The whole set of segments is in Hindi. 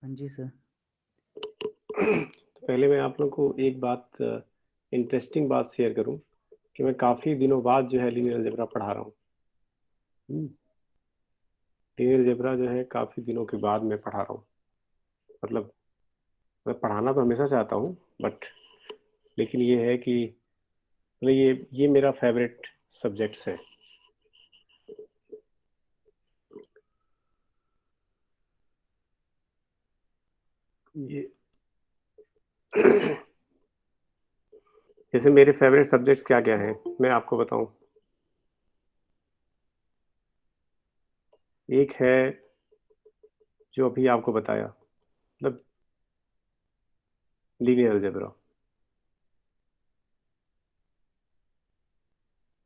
हाँ जी सर। तो पहले मैं आप लोग को एक बात, इंटरेस्टिंग बात शेयर करूं कि मैं काफ़ी दिनों बाद जो है लीनियर अलजेब्रा पढ़ा रहा हूँ। लीनियर अलजेब्रा जो है काफ़ी दिनों के बाद मैं पढ़ा रहा हूँ। मतलब मैं पढ़ाना तो हमेशा चाहता हूँ, बट लेकिन ये है कि मतलब ये मेरा फेवरेट सब्जेक्ट्स है। ये जैसे मेरे फेवरेट सब्जेक्ट्स क्या क्या हैं मैं आपको बताऊं। एक है जो अभी आपको बताया, मतलब लीनियर अलजेब्रा,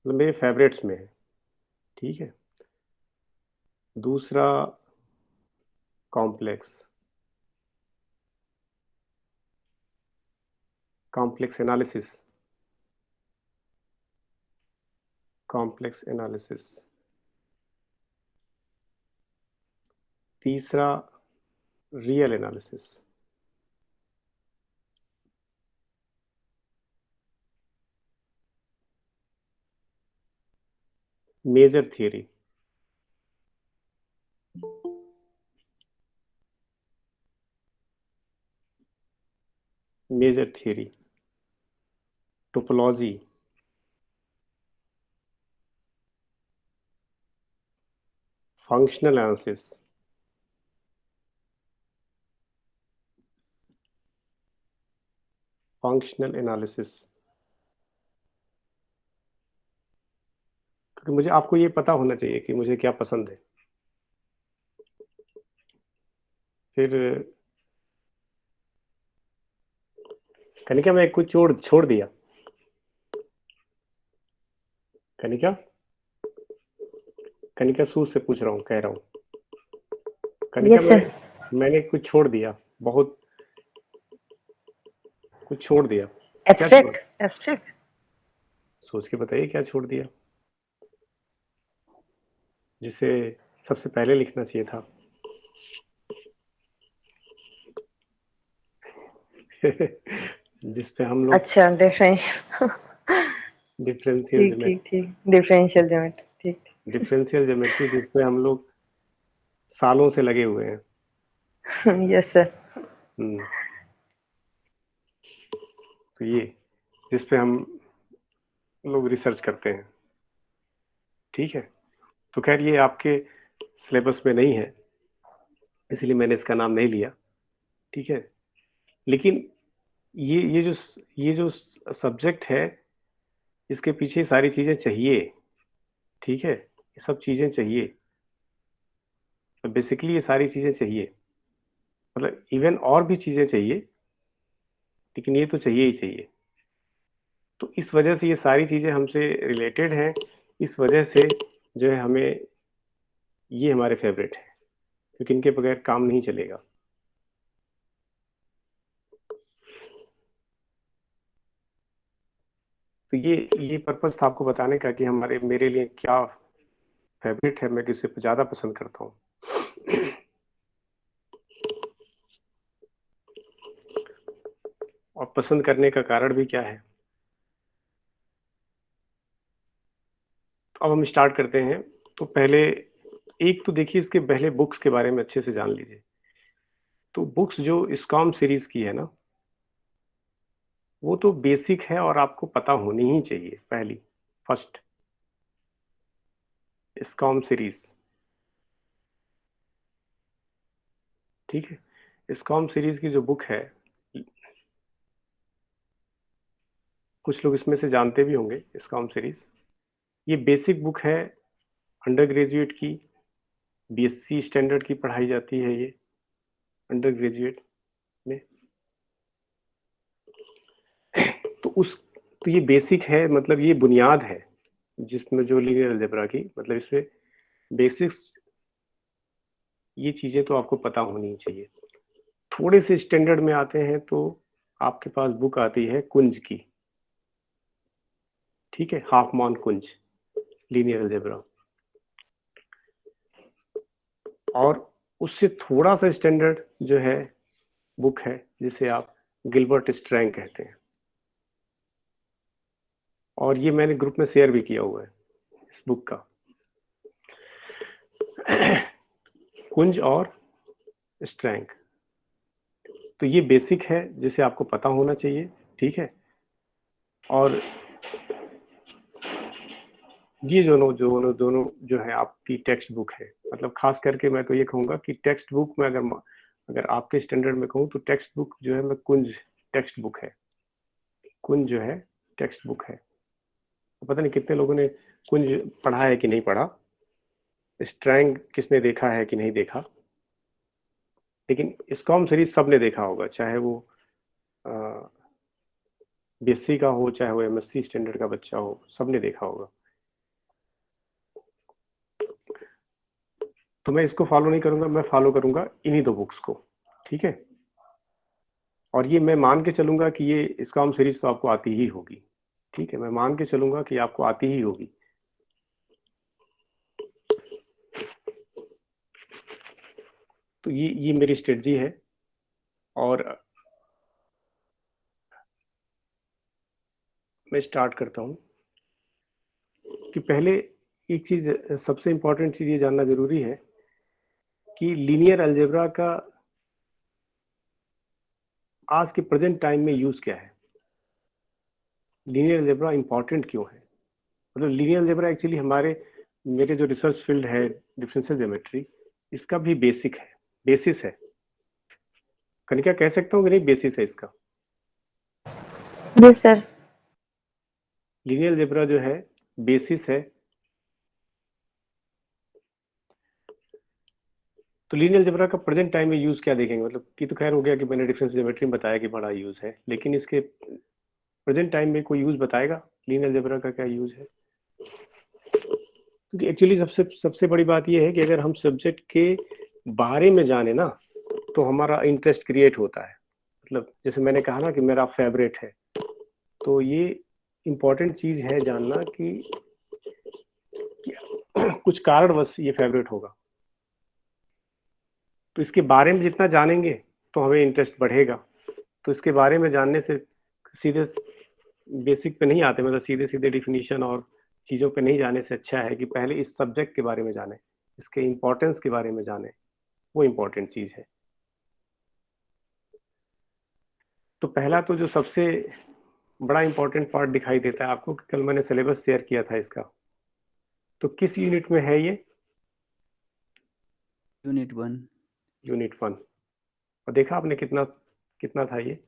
मतलब मेरे फेवरेट्स में है। ठीक है। दूसरा complex complex analysis complex analysis. तीसरा real analysis. Measure theory. Measure theory, topology, functional analysis, functional analysis. क्योंकि मुझे आपको ये पता होना चाहिए कि मुझे क्या पसंद है। फिर कनिका, मैं कुछ छोड़ छोड़ दिया। कनिका, कनिका सूद से पूछ रहा हूँ, कह रहा हूँ। Kanika, yes sir. मैंने कुछ छोड़ दिया, बहुत कुछ छोड़ दिया। क्या छोड़? Abstract abstract. सोच के बताइए क्या छोड़ दिया, जिसे सबसे पहले लिखना चाहिए था। जिस पे हम लोग अच्छा डिफरेंशियल। डिफरेंशियल ठीक ठीक ज्योमेट्री, ठीक, डिफरेंशियल ज्योमेट्री। ठीक डिफरेंशियल ज्योमेट्री जिस पे हम लोग सालों से लगे हुए हैं। ठीक। Yes sir. हम्म, तो ये जिस पे हम लोग रिसर्च करते हैं। ठीक है। तो खैर ये आपके सिलेबस में नहीं है, इसलिए मैंने इसका नाम नहीं लिया। ठीक है। लेकिन ये जो सब्जेक्ट है, इसके पीछे सारी चीजें चाहिए। ठीक है, ये सब चीजें चाहिए। तो बेसिकली ये सारी चीजें चाहिए, मतलब इवन और भी चीजें चाहिए, लेकिन ये तो चाहिए ही चाहिए। तो इस वजह से ये सारी चीजें हमसे रिलेटेड हैं। इस वजह से जो है हमें ये हमारे फेवरेट है, क्योंकि इनके बगैर काम नहीं चलेगा। तो ये पर्पस था आपको बताने का कि हमारे मेरे लिए क्या फेवरेट है, मैं किसे ज्यादा पसंद करता हूँ। और पसंद करने का कारण भी क्या है। तो अब हम स्टार्ट करते हैं। तो पहले एक तो देखिए, इसके पहले बुक्स के बारे में अच्छे से जान लीजिए। तो बुक्स जो स्कॉम सीरीज की है ना, वो तो बेसिक है और आपको पता होनी ही चाहिए। पहली फर्स्ट स्कॉम सीरीज। ठीक है। स्कॉम सीरीज की जो बुक है, कुछ लोग इसमें से जानते भी होंगे स्कॉम सीरीज। ये बेसिक बुक है, अंडर ग्रेजुएट की, बीएससी स्टैंडर्ड की पढ़ाई जाती है ये अंडर ग्रेजुएट में। तो उस तो ये बेसिक है, मतलब ये बुनियाद है, जिसमें जो लीनियर अलजेब्रा की, मतलब इसमें बेसिक्स, ये चीजें तो आपको पता होनी चाहिए। थोड़े से स्टैंडर्ड में आते हैं तो आपके पास बुक आती है कुंज की। ठीक है, हाफमान कुंज, लीनियर अलजेब्रा। और उससे थोड़ा सा स्टैंडर्ड जो है बुक है जिसे आप गिलबर्ट स्ट्रैंग कहते हैं, और ये मैंने ग्रुप में शेयर भी किया हुआ है इस बुक का। कुंज और स्ट्रैंग, तो ये बेसिक है जिसे आपको पता होना चाहिए, ठीक है। और ये दोनों जो है आपकी टेक्स्ट बुक है, मतलब खास करके मैं तो ये कहूँगा कि टेक्स्ट बुक में अगर आपके स्टैंडर्ड में कहूँ तो टेक्स्ट बुक जो है मैं कुंज टेक्स्ट बुक है, कुंज जो है टेक्स्ट बुक है। पता नहीं कितने लोगों ने कुंज पढ़ा है कि नहीं पढ़ा, स्ट्रैंग किसने देखा है कि नहीं देखा, लेकिन स्कॉम सीरीज सबने देखा होगा, चाहे वो बीएससी का हो चाहे वो एमएससी स्टैंडर्ड का बच्चा हो, सबने देखा होगा। तो मैं इसको फॉलो नहीं करूंगा, मैं फॉलो करूंगा इन्हीं दो बुक्स को, ठीक है। और ये मैं मान के चलूंगा कि ये स्कॉम सीरीज तो आपको आती ही होगी, ठीक है, मैं मान के चलूंगा कि आपको आती ही होगी। तो ये मेरी स्ट्रेटजी है। और मैं स्टार्ट करता हूँ कि पहले एक चीज, सबसे इंपॉर्टेंट चीज ये जानना जरूरी है कि लीनियर अलजेब्रा का आज के प्रेजेंट टाइम में यूज क्या है, लीनियर अलजेब्रा इंपॉर्टेंट क्यों है। मतलब लीनियर अलजेब्रा एक्चुअली मेरे जो रिसर्च फील्ड है डिफरेंशियल ज्योमेट्री, इसका भी बेसिक है, बेसिस है। कनिका कह सकता हूँ कि नहीं बेसिस है इसका। Yes sir. लीनियर अलजेब्रा जो है बेसिस है। तो लीनियर अलजेब्रा का प्रेजेंट टाइम में यूज क्या देखेंगे, मतलब कि तो खैर हो गया कि मैंने डिफरेंशियल ज्योमेट्री में बताया कि बड़ा यूज है, लेकिन इसके प्रेजेंट टाइम में कोई यूज बताएगा लीनियर अलजेब्रा का क्या यूज है। क्योंकि एक्चुअली सबसे सबसे बड़ी बात यह है कि अगर हम सब्जेक्ट के बारे में जाने ना तो हमारा इंटरेस्ट क्रिएट होता है। मतलब जैसे मैंने कहा ना कि मेरा फेवरेट है, तो ये इंपॉर्टेंट चीज है जानना कि कुछ कारणवश ये फेवरेट होगा। तो इसके बारे में जितना जानेंगे तो हमें इंटरेस्ट बढ़ेगा। तो इसके बारे में जानने से सीधे बेसिक पे नहीं आते, मतलब सीधे सीधे डिफिनीशन और चीज़ों पे नहीं जाने से अच्छा है कि पहले इस सब्जेक्ट के बारे में जाने, इसके इम्पोर्टेंस के बारे में जाने, वो इम्पोर्टेंट चीज़ है। तो पहला तो जो सबसे बड़ा इंपॉर्टेंट पार्ट दिखाई देता है आपको कि कल मैंने सिलेबस शेयर किया था इसका, तो किस यूनिट में है ये? यूनिट 1। यूनिट 1। और देखा आपने कितना कितना था ये?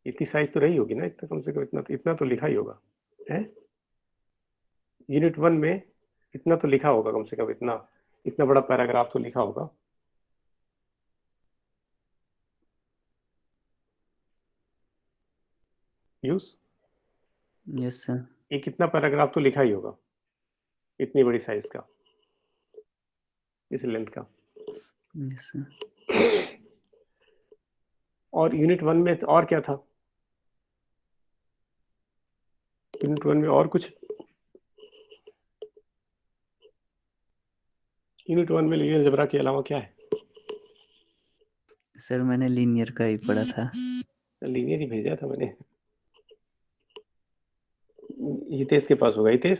इतनी साइज तो रही होगी ना, इतना कम से कम इतना तो लिखा ही होगा है। यूनिट 1 में इतना तो लिखा होगा कम से कम, इतना इतना बड़ा पैराग्राफ तो लिखा होगा। Use yes sir. ये कितना पैराग्राफ तो लिखा ही होगा इतनी बड़ी साइज का, इस लेंथ का। Yes sir. और यूनिट 1 में और क्या था? यूनिट 1 में और कुछ? यूनिट 1 में लीनियर अलजेब्रा के अलावा क्या है? सर मैंने लीनियर का ही पढ़ा था। लीनियर ही भेजा था मैंने। हितेश के पास होगा। हितेश,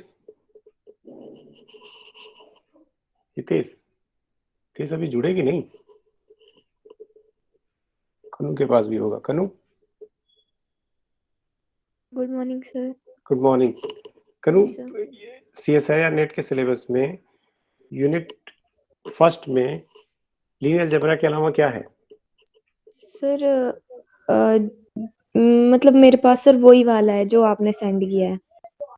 हितेश, हितेश अभी जुड़े कि नहीं? कनु के पास भी होगा। कनु, good morning sir. Good morning. कनु, Yes, CSIR नेट के सिलेबस में यूनिट फर्स्ट में लीनियर अलजेब्रा के अलावा क्या है? सर मतलब मेरे पास सर वही वाला है जो आपने सेंड किया है,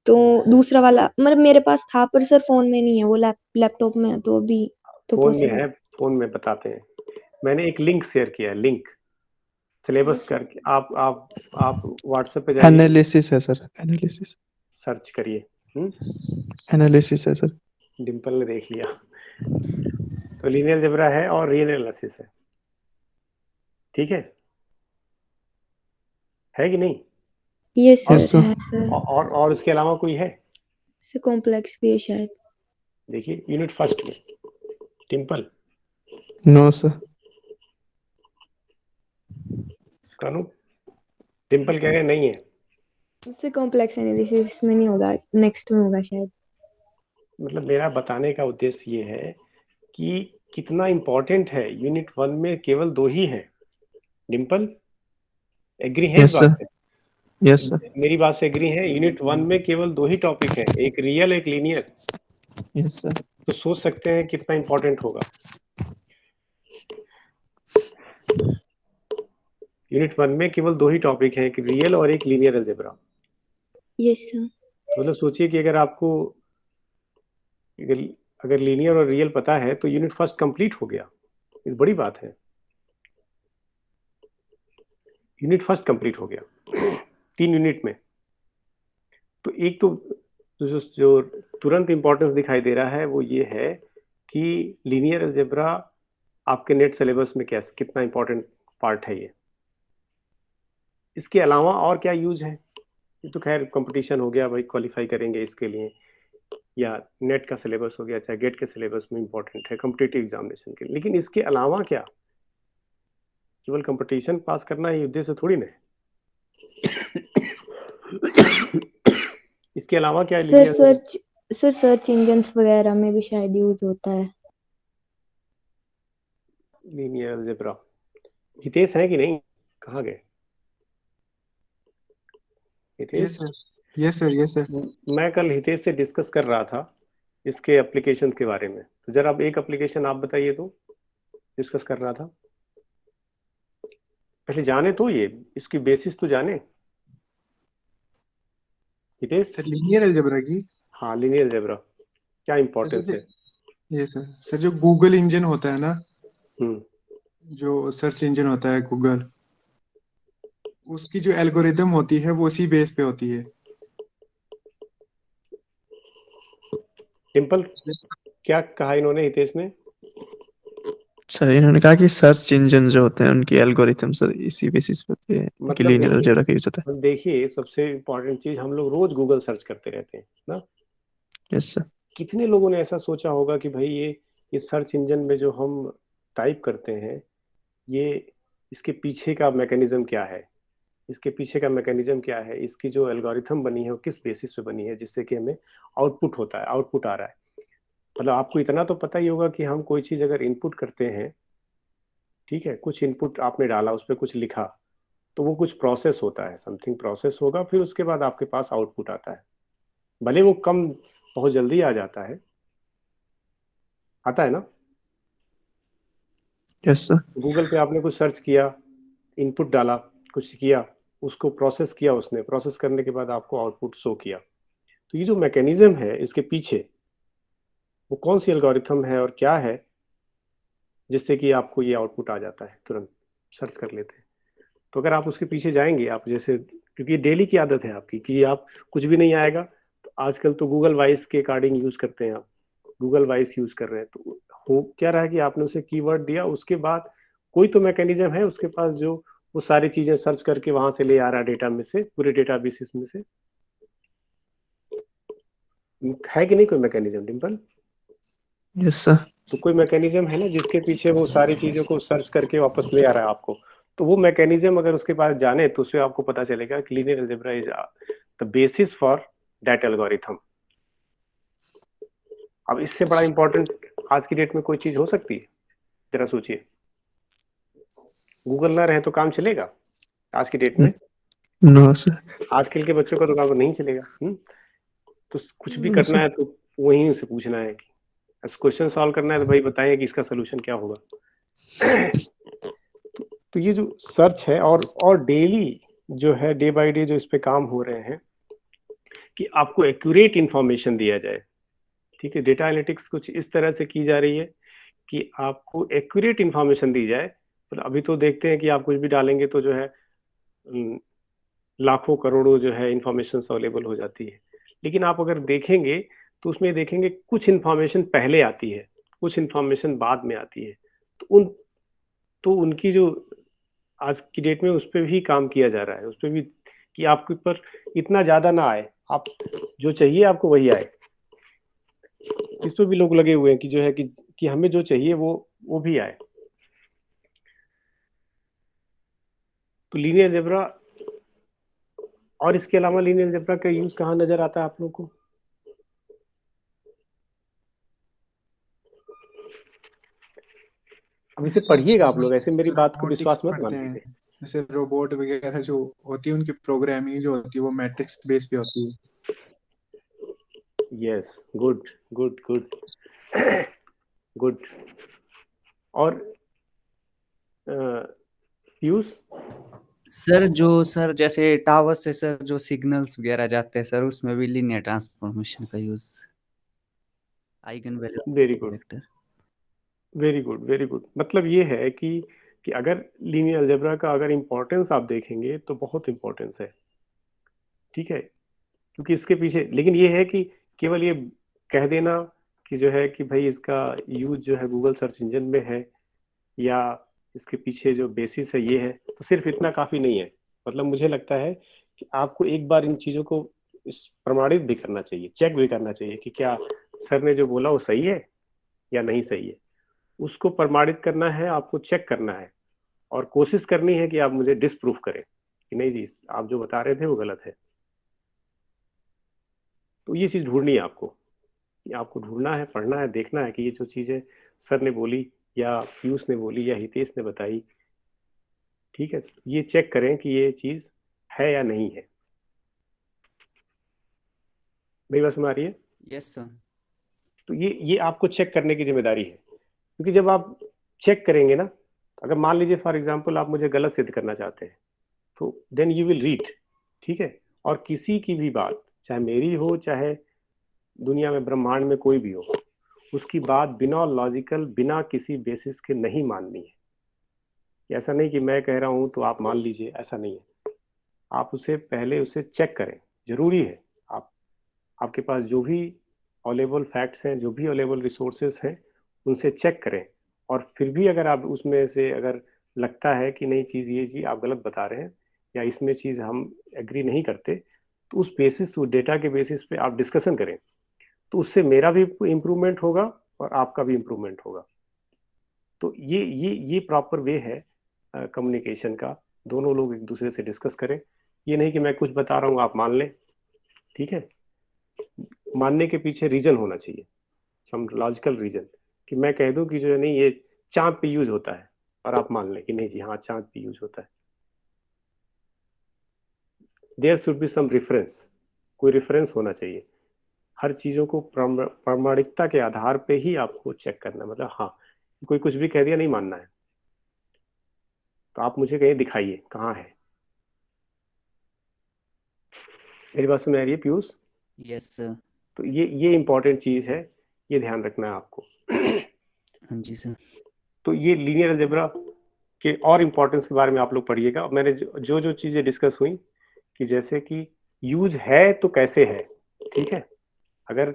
तो दूसरा वाला मतलब मेरे पास था पर सर फोन में नहीं है, वो लैपटॉप में है, तो अभी तो फोन में पॉसिबल। है, फोन में बताते हैं। मैंने एक लिंक शेयर किया है, लिंक सिलेबस करके आप व्हाट्सएप पे जाइए, एनालिसिस है सर, एनालिसिस सर्च करिए। एनालिसिस है सर। डिम्पल ने देख लिया। तो लीनियर अलजेब्रा है और रियल एनालिसिस है, ठीक है कि नहीं? यस और यस सर सर। है सर। और उसके अलावा कोई है? सर कॉम्प्लेक्स भी है शायद। देखिए यूनिट फर्स्ट में टिम्पल, No, sir. कानू, टिम्पल कह रहे नहीं है। उससे कॉम्प्लेक्स एनालिसिस में नहीं होगा, नेक्स्ट में होगा शायद। मतलब मेरा बताने का उद्देश्य ये है कि कितना इम्पोर्टेंट है। यूनिट 1 में केवल 2 ही है। डिम्पल एग्री है इस Yes, बात sir. से? Yes, sir. मेरी बात से एग्री है? यूनिट 1 में केवल 2 ही टॉपिक है, एक रियल एक लीनियर। Yes, sir. तो सोच सकते हैं कितना इम्पोर्टेंट होगा। यूनिट 1 में केवल 2 ही टॉपिक है, एक रियल और एक लीनियर अलजेब्रा। Yes sir. मतलब सोचिए कि अगर आपको अगर लीनियर और रियल पता है तो यूनिट फर्स्ट कंप्लीट हो गया। ये बड़ी बात है, यूनिट फर्स्ट कंप्लीट हो गया 3 यूनिट में। तो एक तो जो तुरंत इंपॉर्टेंस दिखाई दे रहा है वो ये है कि लीनियर अलजेब्रा आपके नेट सिलेबस में कितना इंपॉर्टेंट पार्ट है ये। इसके अलावा और क्या यूज है? ये तो खैर कंपटीशन हो गया भाई, क्वालिफाई करेंगे इसके लिए, या नेट का सिलेबस हो गया, चाहे गेट के सिलेबस में इंपॉर्टेंट है कॉम्पिटिटिव एग्जामिनेशन के लिए। लेकिन इसके अलावा क्या केवल कंपटीशन पास करना ही उद्देश्य थोड़ी ना है। इसके अलावा क्या सर लीनियर सर्च इंजन्स वगैरह में भी शायद यूज होता है। Linear algebra? हितेश है कि नहीं? कहाँ गए हितेश? Yes, sir. मैं कल हितेश से डिस्कस कर रहा था इसके एप्लीकेशन के बारे में। तो जरा अब एक एप्लीकेशन आप बताइए तो, डिस्कस कर रहा था। पहले जाने तो ये इसकी बेसिस तो जाने हितेश। सर लीनियर अलजेब्रा की? हाँ, लीनियर अलजेब्रा क्या सर इंपॉर्टेंस जैसे है? ये सर जो गूगल इंजन होता है ना, हम्म, जो सर्च इंजन होता है गूगल, उसकी जो एल्गोरिदम होती है वो उसी बेस पे होती है। टिम्पल क्या कहा इन्होंने, हितेश ने? सर इन्होंने कहा कि सर्च इंजन जो होते हैं उनकी एल्गोरिथम सर इसी बेसिस पे होती है कि मतलब लीनियर अलजेब्रा का यूज होता देखिए सबसे इम्पोर्टेंट चीज, हम लोग रोज गूगल सर्च करते रहते हैं ना। है। Yes sir. कितने लोगों ने ऐसा सोचा होगा कि भाई ये सर्च इंजन में जो हम टाइप करते हैं, ये इसके पीछे का मैकेनिज्म क्या है, इसके पीछे का मैकेनिज्म क्या है, इसकी जो एल्गोरिथम बनी है वो किस बेसिस पे बनी है, जिससे कि हमें आउटपुट होता है, आउटपुट आ रहा है। मतलब आपको इतना तो पता ही होगा कि हम कोई चीज अगर इनपुट करते हैं, ठीक है, कुछ इनपुट आपने डाला, उस पर कुछ लिखा, तो वो कुछ प्रोसेस होता है, समथिंग प्रोसेस होगा, फिर उसके बाद आपके पास आउटपुट आता है। भले वो कम बहुत जल्दी आ जाता है, आता है ना। Yes sir. गूगल पे आपने कुछ सर्च किया, इनपुट डाला, कुछ किया, उसको प्रोसेस किया, उसने प्रोसेस करने के बाद आपको आउटपुट शो किया। तो ये जो मैकेनिज्म है इसके पीछे, वो कौन सी एल्गोरिथम है और क्या है जिससे कि आपको ये आउटपुट आ जाता है, तुरंत सर्च कर लेते हैं। तो अगर आप उसके पीछे जाएंगे, आप जैसे, क्योंकि डेली की आदत है आपकी कि आप कुछ भी नहीं आएगा तो आजकल तो गूगल वॉइस के अकॉर्डिंग यूज करते हैं, आप गूगल वॉइस यूज कर रहे हैं, तो हो क्या रहा है कि आपने उसे कीवर्ड दिया, उसके बाद कोई तो मैकेनिज्म है उसके पास जो वो सारी चीजें सर्च करके वहां से ले आ रहा है, डेटा में से, पूरे डेटा बेसिस में से। है कि नहीं कोई मैकेनिज्म डिम्पल? Yes sir. तो कोई मैकेनिज्म है ना जिसके पीछे वो सारी चीजों को सर्च करके वापस ले आ रहा है आपको। तो वो मैकेनिज्म अगर उसके पास जाने तो उससे आपको पता चलेगा कि linear algebra is the basis for that algorithm. अब इससे बड़ा इंपॉर्टेंट आज की डेट में कोई चीज हो सकती है? जरा सोचिए, गूगल ना रहे तो काम चलेगा आज की डेट में? No sir. आजकल के बच्चों का तो काम नहीं चलेगा। तो कुछ भी नो करना सर। है तो वहीं से पूछना है कि क्वेश्चन सॉल्व करना है तो भाई बताइए कि इसका सोल्यूशन क्या होगा। तो ये जो सर्च है और डेली जो है, डे बाय डे जो इस पे काम हो रहे हैं कि आपको एक्यूरेट इंफॉर्मेशन दिया जाए। ठीक है, डेटा एनालिटिक्स कुछ इस तरह से की जा रही है कि आपको एक्यूरेट इंफॉर्मेशन दी जाए। मतलब अभी तो देखते हैं कि आप कुछ भी डालेंगे तो जो है लाखों करोड़ों जो है इंफॉर्मेशन अवेलेबल हो जाती है। लेकिन आप अगर देखेंगे तो उसमें देखेंगे कुछ इंफॉर्मेशन पहले आती है, कुछ इंफॉर्मेशन बाद में आती है। तो उनकी जो आज की डेट में उस पर भी काम किया जा रहा है, उस पर भी, कि आपके ऊपर इतना ज्यादा ना आए, आप जो चाहिए आपको वही आए। इस पर भी लोग लगे हुए हैं कि जो है कि कि हमें जो चाहिए वो भी आए। तो लीनियर अलजेब्रा और इसके अलावा लीनियर अलजेब्रा का यूज कहाँ नजर आता है आप लोगों को? अब इसे पढ़िएगा आप लोग, ऐसे मेरी बात को रोबोटिक्स विश्वास मत पढ़ते मान हैं, लीजिए। जैसे रोबोट वगैरह जो होती है उनकी प्रोग्रामिंग जो होती है वो मैट्रिक्स बेस पे होती है। Yes, good good good good. और पीयूष? सर जैसे टावर से सर जो सिग्नल्स वगैरह जाते हैं सर, उसमें भी लीनियर ट्रांसफॉर्मेशन का use, eigen value very good vector. Very good very good. मतलब ये है कि अगर लीनियर अलजेब्रा का अगर इम्पोर्टेंस आप देखेंगे तो बहुत इम्पोर्टेंस है, ठीक है। क्योंकि इसके पीछे, लेकिन ये है कि केवल ये कह देना कि जो है कि भाई इसका यूज जो है गूगल सर्च इंजन में है, या इसके पीछे जो बेसिस है ये है, तो सिर्फ इतना काफी नहीं है। मतलब मुझे लगता है कि आपको एक बार इन चीजों को प्रमाणित भी करना चाहिए, चेक भी करना चाहिए कि क्या सर ने जो बोला वो सही है या नहीं सही है। उसको प्रमाणित करना है, आपको चेक करना है, और कोशिश करनी है कि आप मुझे डिसप्रूफ करें कि नहीं जी आप जो बता रहे थे वो गलत है। तो ये चीज ढूंढनी है आपको, कि आपको ढूंढना है, पढ़ना है, देखना है कि ये जो चीजें सर ने बोली या पीयूष ने बोली या हितेश ने बताई, ठीक है, ये चेक करें कि ये चीज है या नहीं है। मेरी बात समझ आ रही है? Yes sir. तो ये आपको चेक करने की जिम्मेदारी है, क्योंकि जब आप चेक करेंगे ना, अगर मान लीजिए फॉर एग्जांपल आप मुझे गलत सिद्ध करना चाहते हैं, तो देन यू विल रीड, ठीक है। और किसी की भी बात, चाहे मेरी हो चाहे दुनिया में ब्रह्मांड में कोई भी हो, उसकी बात बिना लॉजिकल, बिना किसी बेसिस के नहीं माननी है। ऐसा नहीं कि मैं कह रहा हूं तो आप मान लीजिए, ऐसा नहीं है। आप उसे पहले उसे चेक करें, जरूरी है। आप आपके पास जो भी अवेलेबल फैक्ट्स हैं, जो भी अवेलेबल रिसोर्सेज हैं, उनसे चेक करें। और फिर भी अगर आप उसमें से अगर लगता है कि नहीं चीज़ ये चीज़ आप गलत बता रहे हैं, या इसमें चीज़ हम एग्री नहीं करते, तो उस बेसिस, उस डेटा के बेसिस पे आप डिस्कशन करें। तो उससे मेरा भी इम्प्रूवमेंट होगा और आपका भी इम्प्रूवमेंट होगा। तो ये प्रॉपर वे है कम्युनिकेशन का। दोनों लोग एक दूसरे से डिस्कस करें। ये नहीं कि मैं कुछ बता रहा हूँ आप मान लें, ठीक है। मानने के पीछे रीजन होना चाहिए, सम लॉजिकल रीजन, कि मैं कह दूं कि जो है नहीं ये चांद पे यूज होता है, और आप मान लें कि नहीं जी हाँ चांद पे यूज होता है। There should be some reference, कोई रेफरेंस होना चाहिए। हर चीजों को प्रामाणिकता के आधार पे ही आपको चेक करना है। मतलब हाँ, कोई कुछ भी कह दिया नहीं मानना है, तो आप मुझे कहीं दिखाइए कहाँ है। मेरी बात समझ आ रही है पीयूष? Yes sir. तो ये इंपॉर्टेंट चीज है, ये ध्यान रखना है आपको। हाँ जी सर। तो ये लीनियर अलजेब्रा के और इम्पोर्टेंस के बारे में आप लोग पढ़िएगा। मैंने जो जो चीजें डिस्कस हुई, कि जैसे कि यूज है तो कैसे है, ठीक है। अगर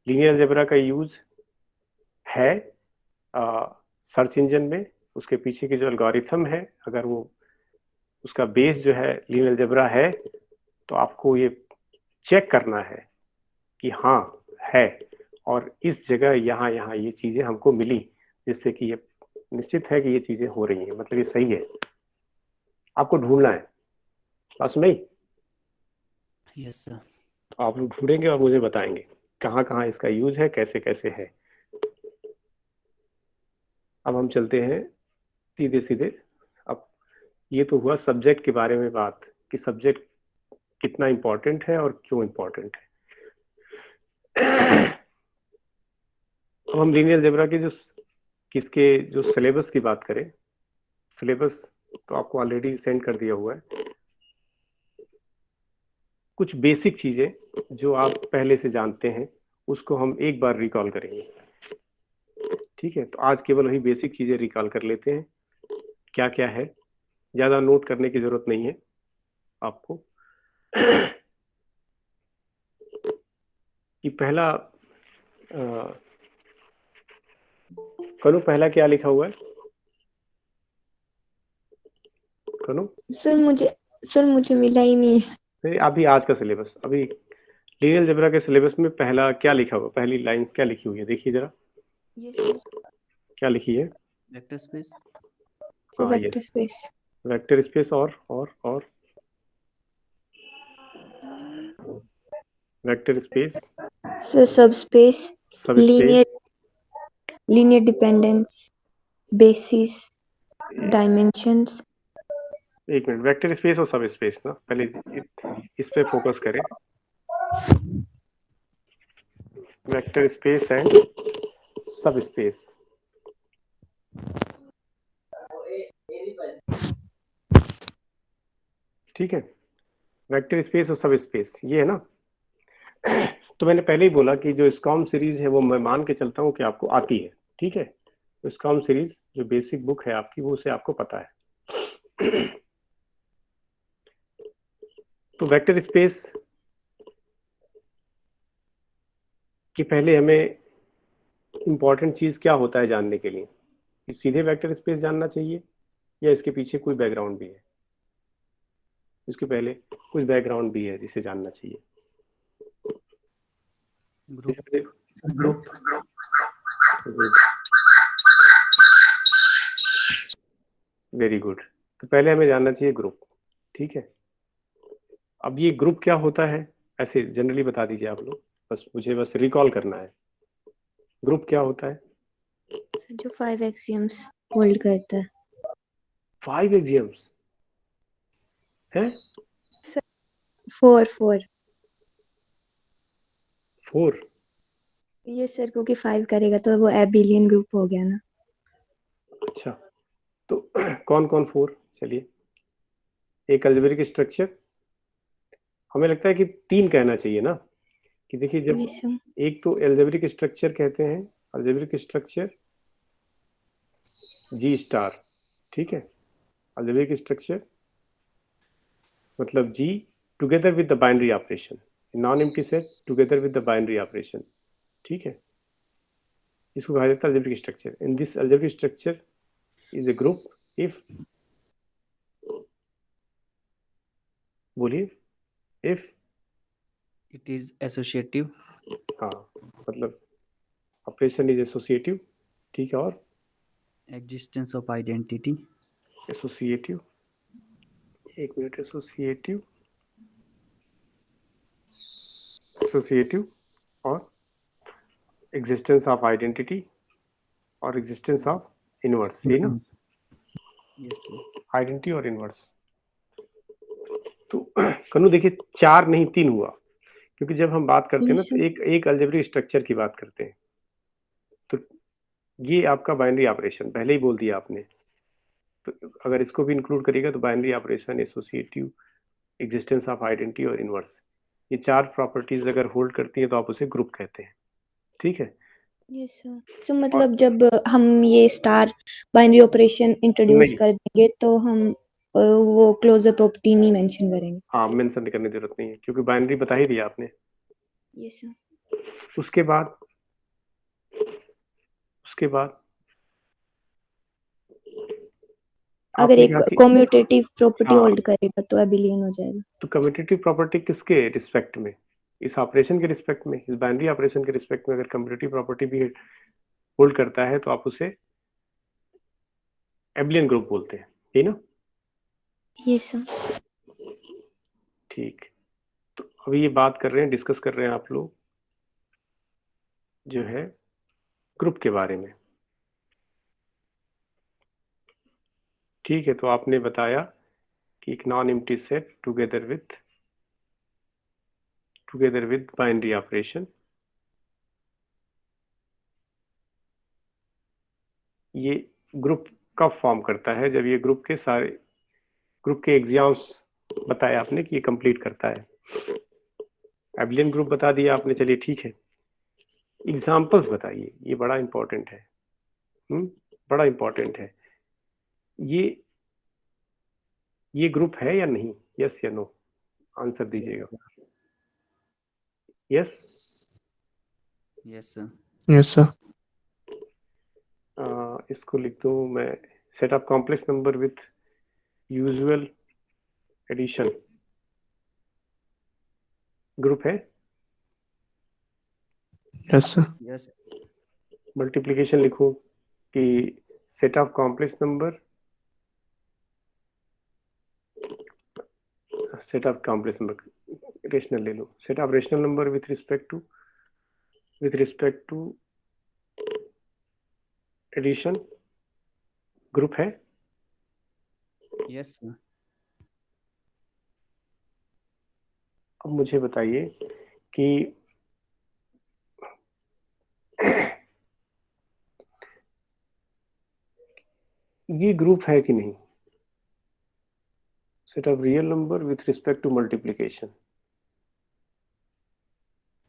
लीनियर अलजेब्रा का यूज है सर्च इंजन में, उसके पीछे की जो एल्गोरिथम है, अगर वो उसका बेस जो है लीनियर अलजेब्रा है, तो आपको ये चेक करना है कि हाँ है, और इस जगह यहाँ यहाँ ये चीजें हमको मिली, जिससे कि ये निश्चित है कि ये चीजें हो रही हैं, मतलब ये सही है। आपको ढूंढना है, बस नहीं। Yes sir. तो आप लोग ढूंढेंगे और मुझे बताएंगे कहाँ कहाँ इसका यूज है, कैसे कैसे है। अब हम चलते हैं सीधे सीधे। अब ये तो हुआ सब्जेक्ट के बारे में बात, कि सब्जेक्ट कितना इंपॉर्टेंट है और क्यों इंपॉर्टेंट है। अब हम लीनियर अलजेब्रा के जो सिलेबस की बात करें, सिलेबस तो आपको ऑलरेडी सेंड कर दिया हुआ है। कुछ बेसिक चीजें जो आप पहले से जानते हैं, उसको हम एक बार रिकॉल करेंगे, ठीक है। तो आज केवल वही बेसिक चीजें रिकॉल कर लेते हैं। क्या क्या है, ज्यादा नोट करने की जरूरत नहीं है आपको। कि पहला कनु, पहला क्या लिखा हुआ है कनु? सर मुझे मिला ही नहीं है। नहीं, अभी आज का सिलेबस, अभी लीनियर अलजेब्रा के सिलेबस में पहला क्या लिखा हुआ, पहली लाइंस क्या लिखी हुई है, देखिए जरा। Yes sir. क्या लिखी है? Vector space. सर हाँ vector yes, space. Vector space और वेक्टर स्पेस, सर सब स्पेस, सब linear space. Linear dependence, basis, dimensions. एक मिनट, वेक्टर स्पेस और सब स्पेस ना, पहले इस पे फोकस करें। वेक्टर स्पेस एंड सब स्पेस, ठीक है। वेक्टर स्पेस और सब स्पेस ये है ना। तो मैंने पहले ही बोला कि जो स्कॉम सीरीज है वो मैं मान के चलता हूँ कि आपको आती है, ठीक है। तो स्कॉम सीरीज जो बेसिक बुक है आपकी वो उसे आपको पता है। तो वेक्टर स्पेस की पहले हमें इंपॉर्टेंट चीज क्या होता है जानने के लिए, कि सीधे वेक्टर स्पेस जानना चाहिए या इसके पीछे कोई बैकग्राउंड भी है, इसके पहले कुछ बैकग्राउंड भी है जिसे जानना चाहिए। ग्रुप। Group, very good. तो पहले हमें जानना चाहिए ग्रुप, ठीक है। अब ये ग्रुप क्या होता है ऐसे जनरली बता दीजिए आप लोग, बस मुझे बस रिकॉल करना है, ग्रुप क्या होता है। सर जो 5 एक्सियम्स होल्ड करता है। 5 एक्सियम्स है। सर 4 4। ये सर क्योंकि 5 करेगा तो वो एबिलियन ग्रुप हो गया ना। अच्छा, तो कौन कौन 4? चलिए, एक अलजेब्रिक स्ट्रक्चर, हमें लगता है कि 3 कहना चाहिए ना, कि देखिए जब यस सर। एक तो अलजेब्रिक स्ट्रक्चर कहते हैं, अलजेब्रिक स्ट्रक्चर जी स्टार, ठीक है। अलजेब्रिक स्ट्रक्चर मतलब G together with the binary operation, non empty set together with the binary operation, ठीक है। इसको कहा जाता है algebraic structure. In this algebraic structure is a group if, बोलिए, इफ, इट इज एसोसिएटिव। हाँ मतलब ऑपरेशन इज एसोसिएटिव, ठीक है। और एग्जिस्टेंस ऑफ आइडेंटिटी। एसोसिएटिव, एक मिनट, एसोसिएटिव, एसोसिएटिव और एग्जिस्टेंस ऑफ आइडेंटिटी और एग्जिस्टेंस ऑफ इनवर्स, यही ना, यस सर। आइडेंटिटी और इनवर्स। तो कनु देखिए 4 नहीं 3 हुआ, क्योंकि जब हम बात करते हैं ना यस तो सर। एक एक अलजेब्रिक स्ट्रक्चर की बात करते हैं। तो ये आपका बाइनरी ऑपरेशन पहले ही बोल दिया आपने, तो अगर इसको भी इंक्लूड करिएगा तो binary operation, associative, existence of identity और इनवर्स, ये 4 प्रॉपर्टीज अगर होल्ड करती है तो आप उसे ग्रुप कहते हैं, ठीक है। Yes sir. सो और मतलब जब हम ये स्टार बाइनरी ऑपरेशन इंट्रोड्यूस नहीं, कर देंगे तो हम वो क्लोजर प्रॉपर्टी नहीं मेंशन करेंगे। हाँ मेंशन करने की जरूरत नहीं है क्योंकि बाइनरी बता ही दिया आपने। Yes sir. उसके बाद उसके बाद अगर आपने एक कहा कि कम्यूटेटिव प्रॉपर्टी हाँ, होल्ड करेगा तो एबिलियन हो जाएगा। तो कम्यूटेटिव प्रॉपर्टी किसके रिस्पेक्ट में, इस ऑपरेशन के रिस्पेक्ट में, इस बाइनरी ऑपरेशन के रिस्पेक्ट में अगर कम्यूटेटिव प्रॉपर्टी भी होल्ड करता है तो आप उसे एब्लियन ग्रुप बोलते हैं, ठीक ना। Yes sir. ठीक, तो अभी ये बात कर रहे हैं, डिस्कस कर रहे हैं आप लोग जो है ग्रुप के बारे में, ठीक है। तो आपने बताया कि एक non empty set together with binary operation, ये ग्रुप कब फॉर्म करता है, जब ये ग्रुप के एग्जाम्स बताया आपने कि ये कंप्लीट करता है। एब्लियन ग्रुप बता दिया आपने, चलिए ठीक है। एग्जाम्पल्स बताइए, ये बड़ा इंपॉर्टेंट है। बड़ा इंपॉर्टेंट है ये ग्रुप है या नहीं, यस या नो, आंसर दीजिएगा। Yes, yes sir. Yes sir. इसको लिख दूं मैं, set of complex number with usual addition group है। Yes sir. यस। मल्टीप्लिकेशन लिखूं कि set of complex number, set of complex number rational ले लो, set of rational number with respect to addition group है। Yes sir. अब मुझे बताइए कि ये ग्रुप है कि नहीं, set of real number with respect to multiplication.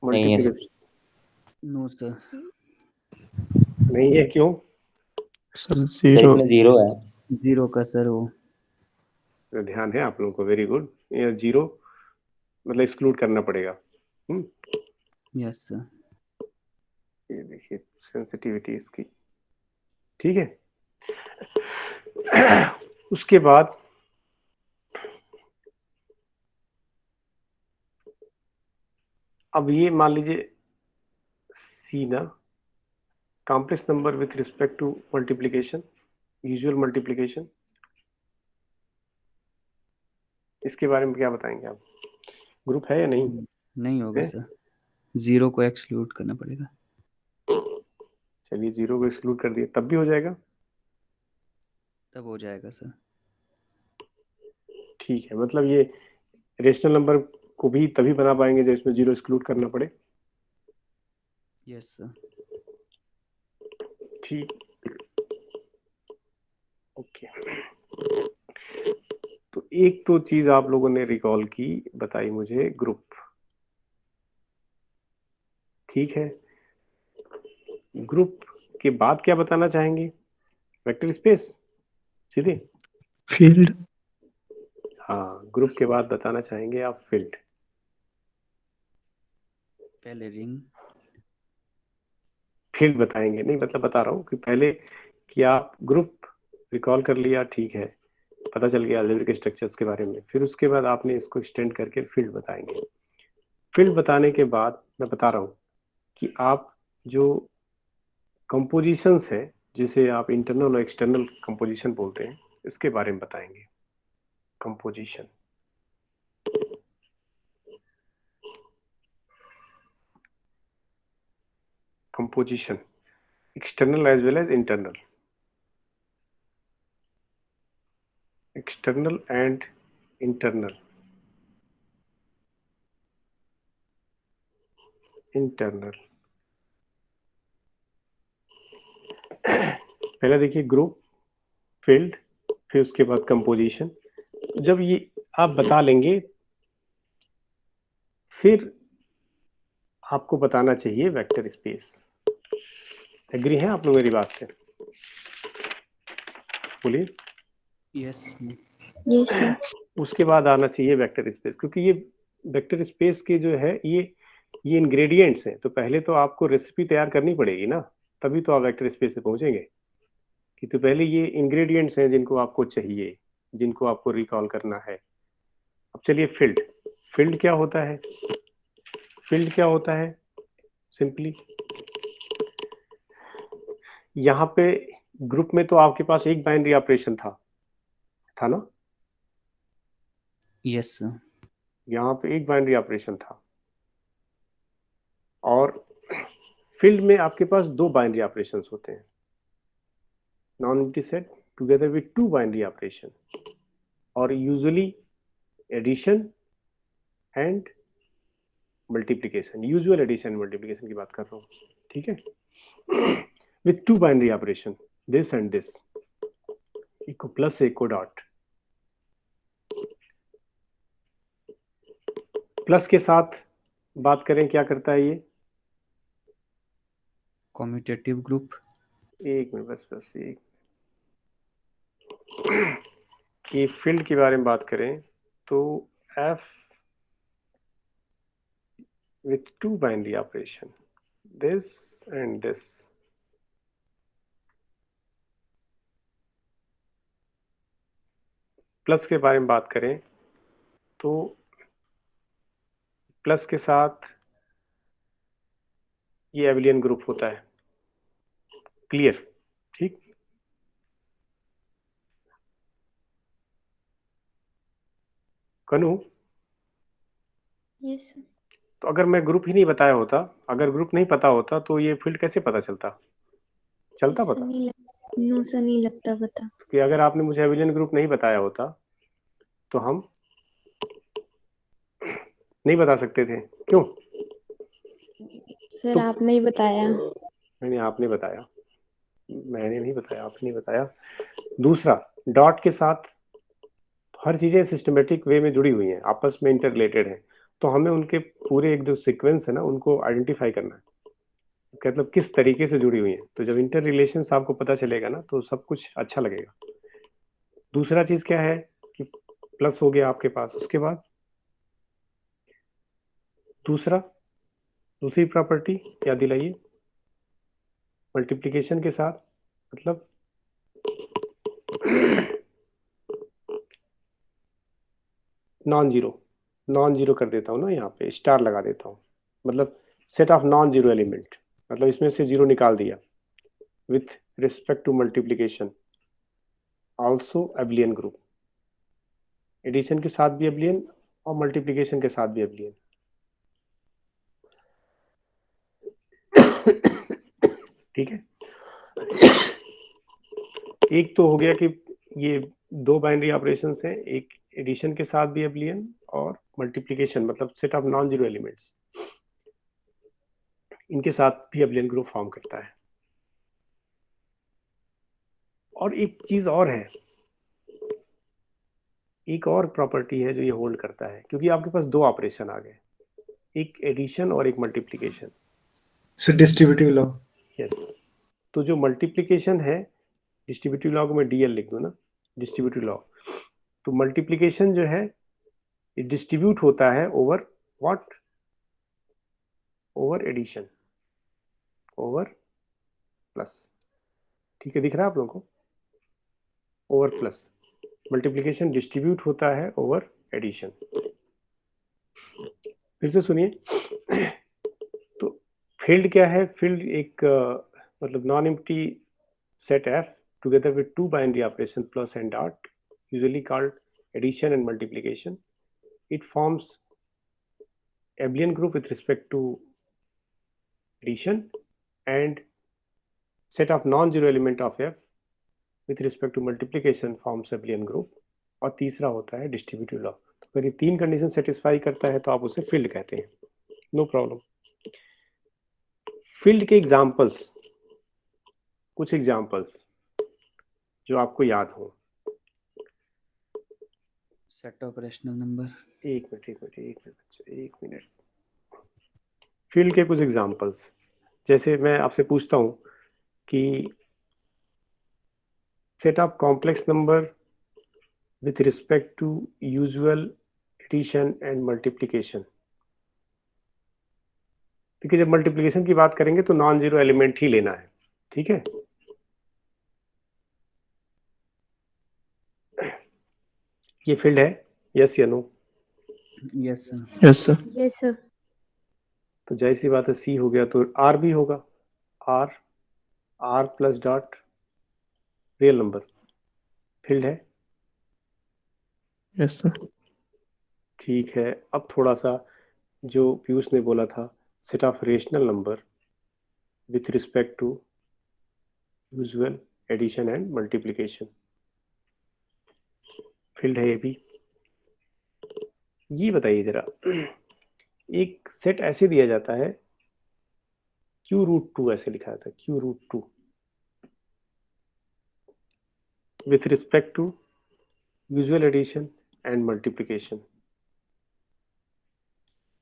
नहीं है। Multiplication no sir. नहीं है, क्यों? सर सर जीरो इसमें जीरो है। जीरो का सर वो। ध्यान है आप लोगों को, वेरी गुड। ये जीरो मतलब एक्सक्लूड करना पड़ेगा। Yes sir. ये देखिए सेंसिटिविटी इसकी, ठीक है। उसके बाद अब ये मान लीजिए सी ना, complex number with respect to multiplication, usual multiplication, इसके बारे में क्या बताएंगे आप? ग्रुप है या नहीं नहीं होगा है? सर, जीरो को एक्सक्लूड करना पड़ेगा। चलिए जीरो को एक्सक्लूड कर दिए, तब भी हो जाएगा। तब हो जाएगा सर। ठीक है, मतलब ये रेशनल नंबर को भी तभी बना पाएंगे जब इसमें जीरो एक्सक्लूड करना पड़े। Yes sir. ठीक, ओके। तो एक तो चीज आप लोगों ने रिकॉल की, बताई मुझे, ग्रुप। ठीक है, ग्रुप के बाद क्या बताना चाहेंगे? वेक्टर स्पेस सीधे? फील्ड। हाँ, ग्रुप के बाद बताना चाहेंगे आप फील्ड। पहले रिंग। फील्ड बताएंगे नहीं, मतलब बता रहा हूँ कि पहले कि आप ग्रुप रिकॉल कर लिया, ठीक है, पता चल गया अलजेब्रिक स्ट्रक्चर्स के बारे में, फिर उसके बाद आपने इसको एक्सटेंड करके फील्ड बताएंगे। फील्ड बताने के बाद मैं बता रहा हूँ कि आप जो कंपोजिशंस है, जिसे आप इंटरनल और एक्सटर्नल कंपोजिशन बोलते हैं, इसके बारे में बताएंगे। Composition, composition external as well as internal, external and internal, internal. पहले देखिए ग्रुप, फील्ड, फिर उसके बाद कंपोजिशन। जब ये आप बता लेंगे, फिर आपको बताना चाहिए वेक्टर स्पेस। एग्री हैं आप लोग मेरी बात से? बोलिए। यस। Yes sir. उसके बाद आना चाहिए वेक्टर स्पेस, क्योंकि ये वेक्टर स्पेस के जो है ये इंग्रेडिएंट्स हैं। तो पहले तो आपको रेसिपी तैयार करनी पड़ेगी ना, तभी तो आप वेक्टर स्पेस से पहुंचेंगे। कि तो पहले ये इंग्रेडिएंट्स हैं जिनको आपको चाहिए, जिनको आपको रिकॉल करना है। अब चलिए फील्ड। फील्ड क्या होता है? फील्ड क्या होता है? सिंपली यहाँ पे ग्रुप में तो आपके पास एक बाइनरी ऑपरेशन था ना? Yes sir. यहाँ पे एक बाइनरी ऑपरेशन था, और फील्ड में आपके पास दो बाइनरी ऑपरेशंस होते हैं, non empty set together with two binary operation, और usually addition and multiplication, usual addition multiplication की बात कर रहा हूँ, ठीक है। With two binary operation, this and this, इको प्लस इको डॉट। प्लस के साथ बात करें, क्या करता है ये? Commutative group. एक मिनट, बस एक, कि फील्ड के बारे में बात करें तो F with two binary operation, this and this, plus के बारे में बात करें तो प्लस के साथ ये एबिलियन ग्रुप होता है, क्लियर? ठीक, कनु, यस सर। तो अगर मैं ग्रुप ही नहीं बताया होता, अगर ग्रुप नहीं पता होता तो ये फील्ड कैसे पता चलता यस सर, पता? नहीं नो सर, नहीं लगता पता। कि अगर आपने मुझे एबिलियन ग्रुप नहीं बताया होता तो हम नहीं बता सकते थे। क्यों? सर तो आपने ही बताया। मैंने आपने बताया, मैंने नहीं बताया, आपने नहीं बताया। दूसरा, डॉट के साथ हर चीजें सिस्टमेटिक वे में जुड़ी हुई हैं, आपस में इंटर रिलेटेड है, तो हमें उनके पूरे एक जो सीक्वेंस है ना उनको आइडेंटिफाई करना है, मतलब किस तरीके से जुड़ी हुई है। तो जब इंटर रिलेशंस आपको पता चलेगा ना तो सब कुछ अच्छा लगेगा। दूसरा चीज क्या है कि प्लस हो गया आपके पास, उसके बाद दूसरी प्रॉपर्टी याद दिलाइए, मल्टीप्लिकेशन के साथ, मतलब नॉन जीरो कर देता हूँ ना, यहाँ पे स्टार लगा देता हूँ, मतलब set of non zero element, मतलब इसमें से जीरो निकाल दिया। With respect to multiplication also abelian group, addition के साथ भी एब्लियन और मल्टीप्लिकेशन के साथ भी एब्लियन। ठीक है, एक तो हो गया कि ये दो बाइनरी ऑपरेशंस हैं, एक एडिशन के साथ भी एब्लियन और मल्टीप्लिकेशन मतलब set of non zero elements, इनके साथ भी एब्लियन ग्रुप फॉर्म करता है। और एक चीज और है, एक और प्रॉपर्टी है जो ये होल्ड करता है, क्योंकि आपके पास दो ऑपरेशन आ गए, एक एडिशन और एक multiplication. Sir distributive law. Yes, तो जो मल्टीप्लिकेशन है, डिस्ट्रीब्यूटिव लॉ को मैं डीएल लिख दूं ना, डिस्ट्रीब्यूटिव लॉ, तो मल्टीप्लिकेशन जो है डिस्ट्रीब्यूट होता है over what, over addition, over plus. ठीक है, दिख रहा है आप लोगों को, ओवर प्लस। मल्टीप्लिकेशन डिस्ट्रीब्यूट होता है ओवर एडिशन। फिर से सुनिए, तो फील्ड क्या है? फील्ड एक मतलब non empty set F together with two binary operation plus and dot, usually called addition and multiplication. It forms abelian group with respect to addition, and set of non-zero element of F with respect to multiplication forms abelian group. और तीसरा होता है डिस्ट्रीब्यूटिव लॉ। तो अगर ये तीन कंडीशन सेटिस्फाई करता है तो आप उसे फील्ड कहते हैं, नो प्रॉब्लम। फील्ड के एग्जांपल्स, कुछ एग्जांपल्स जो आपको याद हो। Set operational number. एक मिनट, फील्ड के कुछ एग्जांपल्स, जैसे मैं आपसे पूछता हूं कि set of complex number with respect to usual addition and multiplication. देखिए, जब मल्टीप्लिकेशन की बात करेंगे तो नॉन जीरो एलिमेंट ही लेना है, ठीक है। ये फील्ड है, यस या no? Yes sir. Yes sir. Yes sir. तो जाहिर सी बात है, सी हो गया तो आर भी होगा, R plus dot real number, field है। Yes sir. ठीक है, अब थोड़ा सा जो पीयूष ने बोला था, set of rational number with respect to usual addition and multiplication, field है ये भी। ये बताइए जरा, एक सेट ऐसे दिया जाता है, Q√2 ऐसे लिखा जाता है, Q√2 with respect to usual addition and multiplication.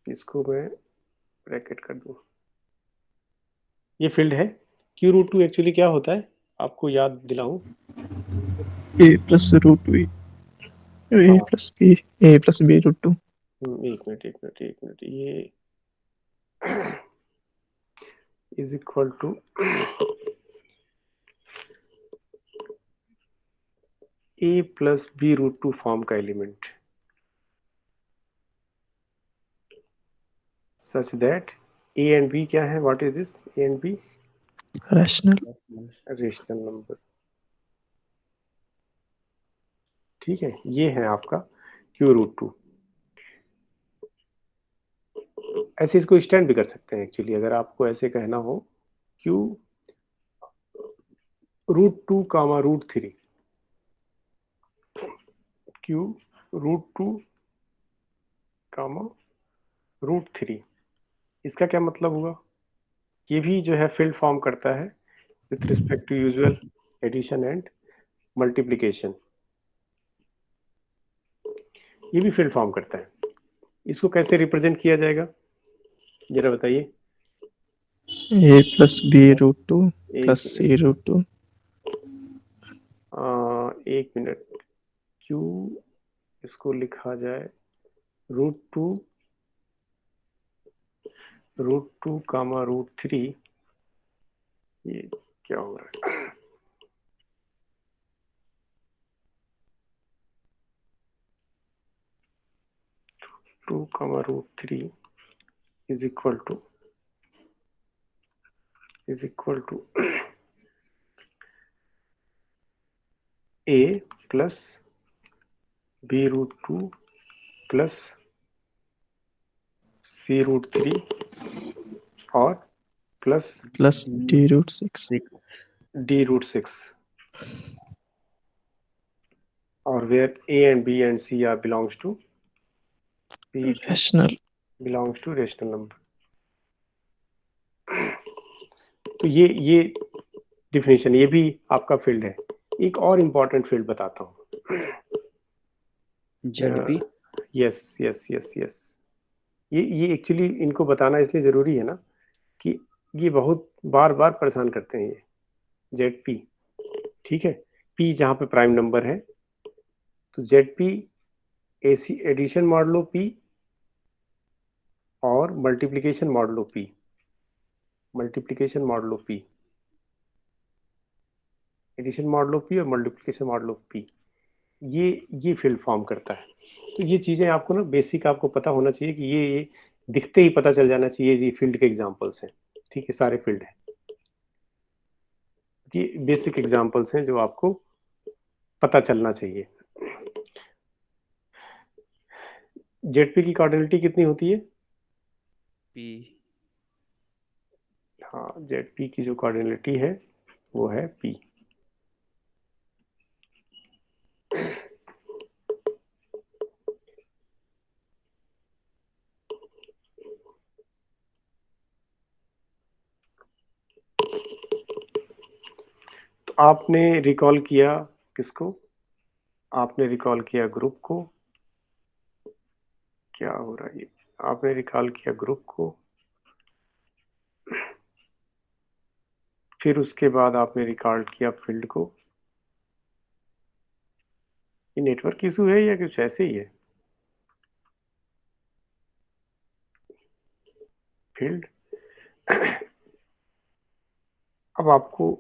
इसको मैं ब्रैकेट कर दूं, ये फील्ड है। Q√2 एक्चुअली क्या होता है, आपको याद दिलाऊं? A plus root b, a हाँ, plus b, a plus b root 2। एक मिनट, ये is equal to a plus B√2 form का element, such that a and b क्या है, what is this a and b? Rational. Rational number. ठीक है, ये है आपका Q√2। ऐसे इसको स्टैंड भी कर सकते हैं एक्चुअली, अगर आपको ऐसे कहना हो Q√2 कामा √3, Q√2 कामा √3, इसका क्या मतलब हुआ? ये भी जो है फील्ड फॉर्म करता है with respect to usual addition and multiplication, ये भी फील्ड फॉर्म करता है। इसको कैसे रिप्रेजेंट किया जाएगा जरा बताइए। A प्लस B√2 एक प्लस C√2। एक मिनट, क्यू इसको लिखा जाए √2 कामा √3, ये क्या हो रहा है? √2 is equal to A plus B√2 plus C√3 और प्लस प्लस D√6। D√6, और where A and B and C are belongs to rational. rational number। तो ये डिफिनेशन, ये भी आपका फील्ड है। एक और इम्पोर्टेंट फील्ड बताता हूँ। ZP। Yes yes yes yes, ये एक्चुअली इनको बताना इसलिए जरूरी है ना कि ये बहुत बार बार परेशान करते हैं ये ZP। ठीक है, P जहाँ पे प्राइम नंबर है, तो ZP AC addition modulo P और multiplication modulo P, addition modulo P और मल्टीप्लिकेशन मॉडलो P, ये फील्ड फॉर्म करता है। तो ये चीजें आपको ना बेसिक आपको पता होना चाहिए कि ये दिखते ही पता चल जाना चाहिए ये फील्ड के एग्जांपल्स हैं। ठीक है, सारे फील्ड हैं, ये बेसिक एग्जांपल्स हैं जो आपको पता चलना चाहिए। ZP की कार्डिनलिटी कितनी होती है? P। हाँ, ZP की जो कार्डिनलिटी है वो है P। तो आपने रिकॉल किया किसको? आपने रिकॉल किया ग्रुप को। क्या हो रहा है ये? आपने रिकॉल किया ग्रुप को, फिर उसके बाद आपने रिकॉल किया फील्ड को। ये नेटवर्क इशू है या कुछ ऐसे ही है? फील्ड। अब आपको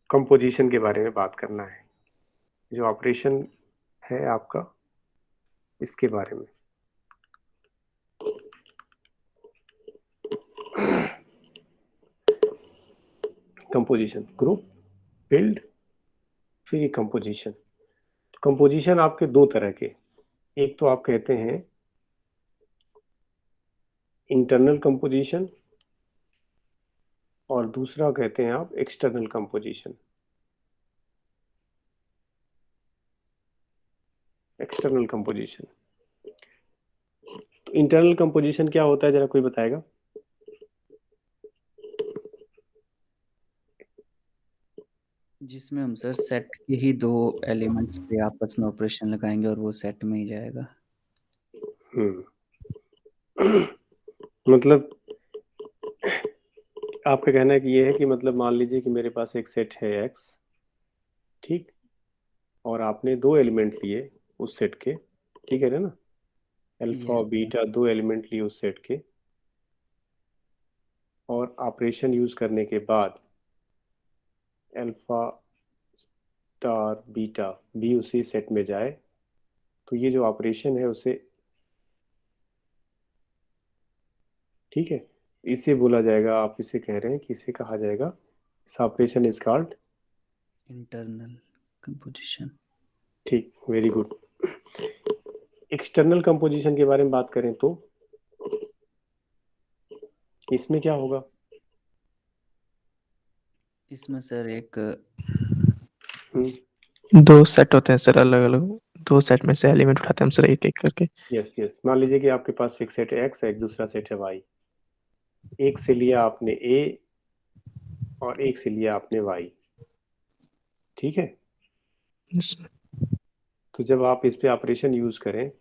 कंपोजिशन के बारे में बात करना है, जो ऑपरेशन है आपका इसके बारे में। कंपोजिशन, ग्रुप, फील्ड, फिर ये कंपोजिशन। कंपोजिशन आपके दो तरह के, एक तो आप कहते हैं इंटरनल कंपोजिशन और दूसरा कहते हैं आप एक्सटर्नल कंपोजिशन। एक्सटर्नल कंपोजिशन, तो इंटरनल कंपोजिशन क्या होता है जरा कोई बताएगा? जिसमें हम सर सेट के ही दो एलिमेंट्स पे आपस में ऑपरेशन लगाएंगे और वो सेट में ही जाएगा। मतलब आपका कहना है कि ये है कि मतलब मान लीजिए कि मेरे पास एक सेट है X, ठीक, और आपने दो एलिमेंट लिए उस सेट के, ठीक है ना, अल्फा यस और बीटा दो एलिमेंट लिए उस सेट के, और ऑपरेशन यूज करने के बाद अल्फा स्टार बीटा भी उसी सेट में जाए, तो ये जो ऑपरेशन है उसे, ठीक है, इसे बोला जाएगा, आप इसे कह रहे हैं कि इसे कहा जाएगा, इस operation is called internal composition. ठीक, वेरी गुड। एक्सटर्नल कंपोजिशन के बारे में बात करें तो इसमें क्या होगा? इसमें सर एक दो सेट होते हैं सर, अलग अलग। दो सेट में से एलिमेंट उठाते हैं हम सर, एक एक करके। यस यस, मान लीजिए कि आपके पास एक सेट है एक्स है, एक दूसरा सेट है वाई। एक से लिया आपने ए और एक से लिया आपने वाई, ठीक है। Yes, तो जब आप इस पे ऑपरेशन यूज करें,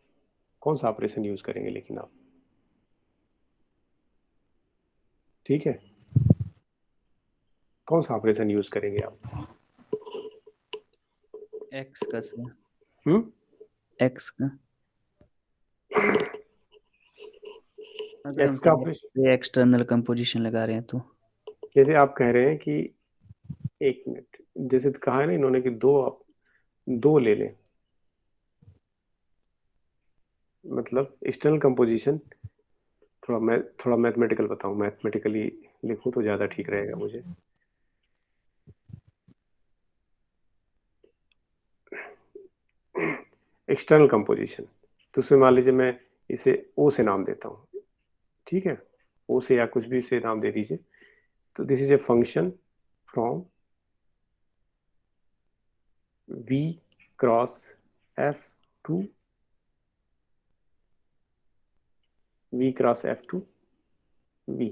कौन सा ऑपरेशन यूज करेंगे लेकिन आप? ठीक है, कौन सा ऑपरेशन यूज करेंगे आप? एक्स का सर, हम्म, एक्स का। अगर हम एक्स का सर ऑपरेशन, एक्सटर्नल कंपोजिशन लगा रहे हैं तो जैसे आप कह रहे हैं कि एक मिनट, जैसे कहा है ना इन्होंने कि दो ले लें, मतलब एक्सटर्नल कंपोजिशन। थोड़ा मैथमेटिकल बताऊं, मैथमेटिकली लिखूं तो ज्यादा ठीक रहेगा मुझे। एक्सटर्नल कंपोजिशन, तो उसमें मान लीजिए मैं इसे ओ से नाम देता हूँ, ठीक है, ओ से या कुछ भी से नाम दे दीजिए। तो this is a function from v cross f2, v cross f2 v।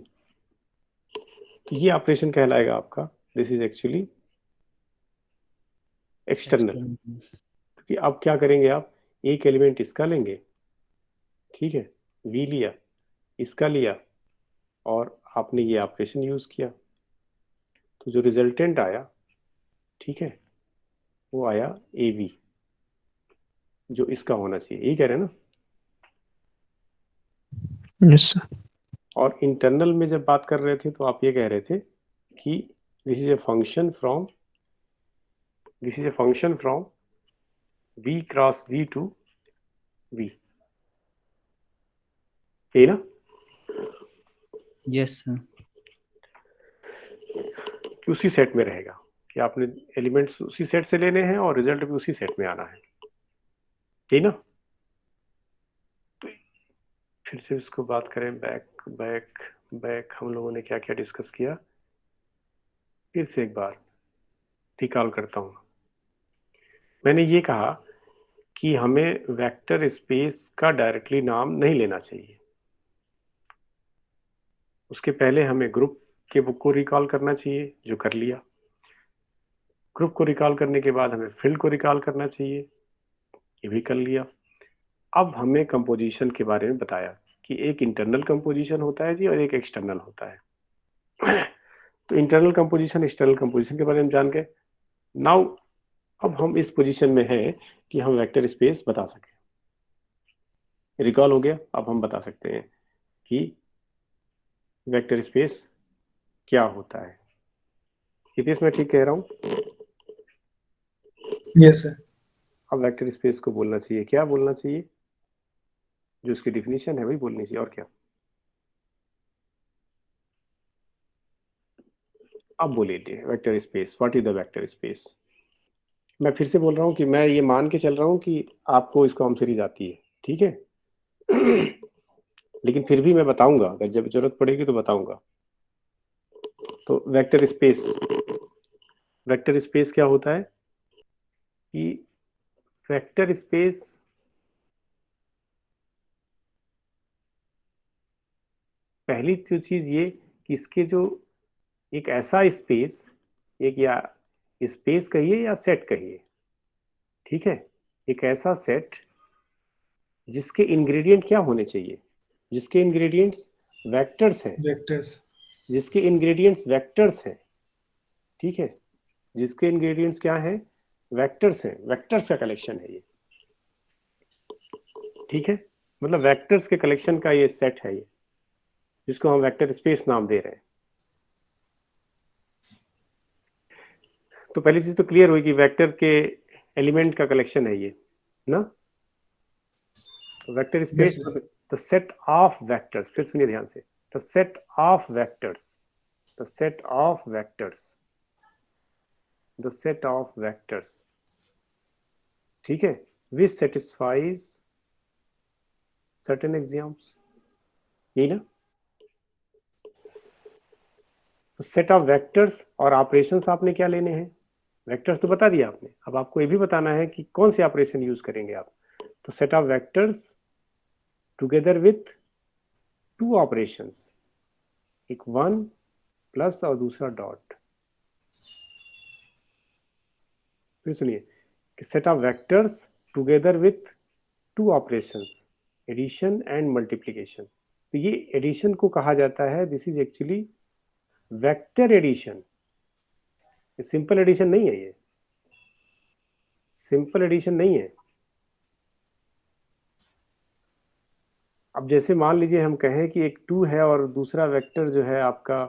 तो ये ऑपरेशन कहलाएगा आपका, this is actually external. External. क्योंकि अब क्या करेंगे आप, एक एलिमेंट इसका लेंगे, ठीक है, v लिया, इसका लिया, और आपने ये ऑपरेशन यूज किया, तो जो रिजल्टेंट आया, ठीक है, वो आया ए वी, जो इसका होना चाहिए, यही कह रहे हैं ना। yes, sir. और इंटरनल में जब बात कर रहे थे तो आप ये कह रहे थे कि this is a function from, this is a function from v cross v to v, यही ना। Yes sir. कि उसी सेट में रहेगा, कि आपने एलिमेंट्स उसी सेट से लेने हैं और रिजल्ट भी उसी सेट में आना है, यही ना। फिर से इसको बात करें, बैक बैक बैक, हम लोगों ने क्या क्या डिस्कस किया, फिर से एक बार रिकॉल करता हूँ। मैंने ये कहा कि हमें वेक्टर स्पेस का डायरेक्टली नाम नहीं लेना चाहिए, उसके पहले हमें ग्रुप के बुक को रिकॉल करना चाहिए, जो कर लिया। ग्रुप को रिकॉल करने के बाद हमें फील्ड को रिकॉल करना चाहिए, ये भी कर लिया। अब हमें कंपोजिशन के बारे में बताया कि एक इंटरनल कंपोजिशन होता है जी और एक एक्सटर्नल होता है। तो इंटरनल कंपोजिशन एक्सटर्नल कंपोजिशन के बारे में जान गए। नाउ अब हम इस पोजीशन में हैं कि हम वेक्टर स्पेस बता सकें, रिकॉल हो गया। अब हम बता सकते हैं कि वेक्टर स्पेस क्या होता है। हितेश, मैं ठीक कह रहा हूं? Yes sir. अब वेक्टर स्पेस को बोलना चाहिए, क्या बोलना चाहिए, जो उसकी डिफिनीशन है वही बोलनी चाहिए, और क्या। अब बोलिए vector space, what is the vector space. मैं फिर से बोल रहा हूँ कि मैं ये मान के चल रहा हूँ कि आपको इसको हम सीरीज आती है, ठीक है। लेकिन फिर भी मैं बताऊंगा, अगर जब जरूरत पड़ेगी तो बताऊंगा। तो वेक्टर स्पेस, वेक्टर स्पेस क्या होता है कि वेक्टर स्पेस पहली जो चीज ये कि इसके जो एक ऐसा स्पेस, एक या स्पेस कहिए या सेट कहिए, ठीक है, एक ऐसा सेट जिसके इंग्रेडिएंट क्या होने चाहिए, जिसके इंग्रेडिएंट्स वेक्टर्स हैं, वेक्टर्स। जिसके इंग्रेडिएंट्स वेक्टर्स हैं, ठीक है, जिसके इंग्रेडिएंट्स क्या हैं, वेक्टर्स हैं, वेक्टर्स का कलेक्शन है ये, ठीक है। मतलब वेक्टर्स के कलेक्शन का ये सेट है ये, जिसको हम वेक्टर स्पेस नाम दे रहे हैं। तो पहली चीज तो क्लियर हुई कि वेक्टर के एलिमेंट का कलेक्शन है ये ना। Vector space the set of vectors, फिर सुनिए ध्यान से, the set of vectors, the set of vectors, the set of vectors, ठीक है, which satisfies certain axioms, यही ना? तो सेट ऑफ वेक्टर्स और ऑपरेशंस आपने क्या लेने हैं? वेक्टर्स तो बता दिया आपने, अब आपको ये भी बताना है कि कौन से ऑपरेशन यूज करेंगे आप। तो set of vectors together with two operations, एक वन प्लस और दूसरा डॉट। फिर सुनिए कि set of vectors together with two operations, addition and multiplication. तो ये एडिशन को कहा जाता है, this is actually vector addition. Simple addition नहीं है, ये सिंपल एडिशन नहीं है। अब जैसे मान लीजिए हम कहें कि एक 2 है और दूसरा वेक्टर जो है आपका,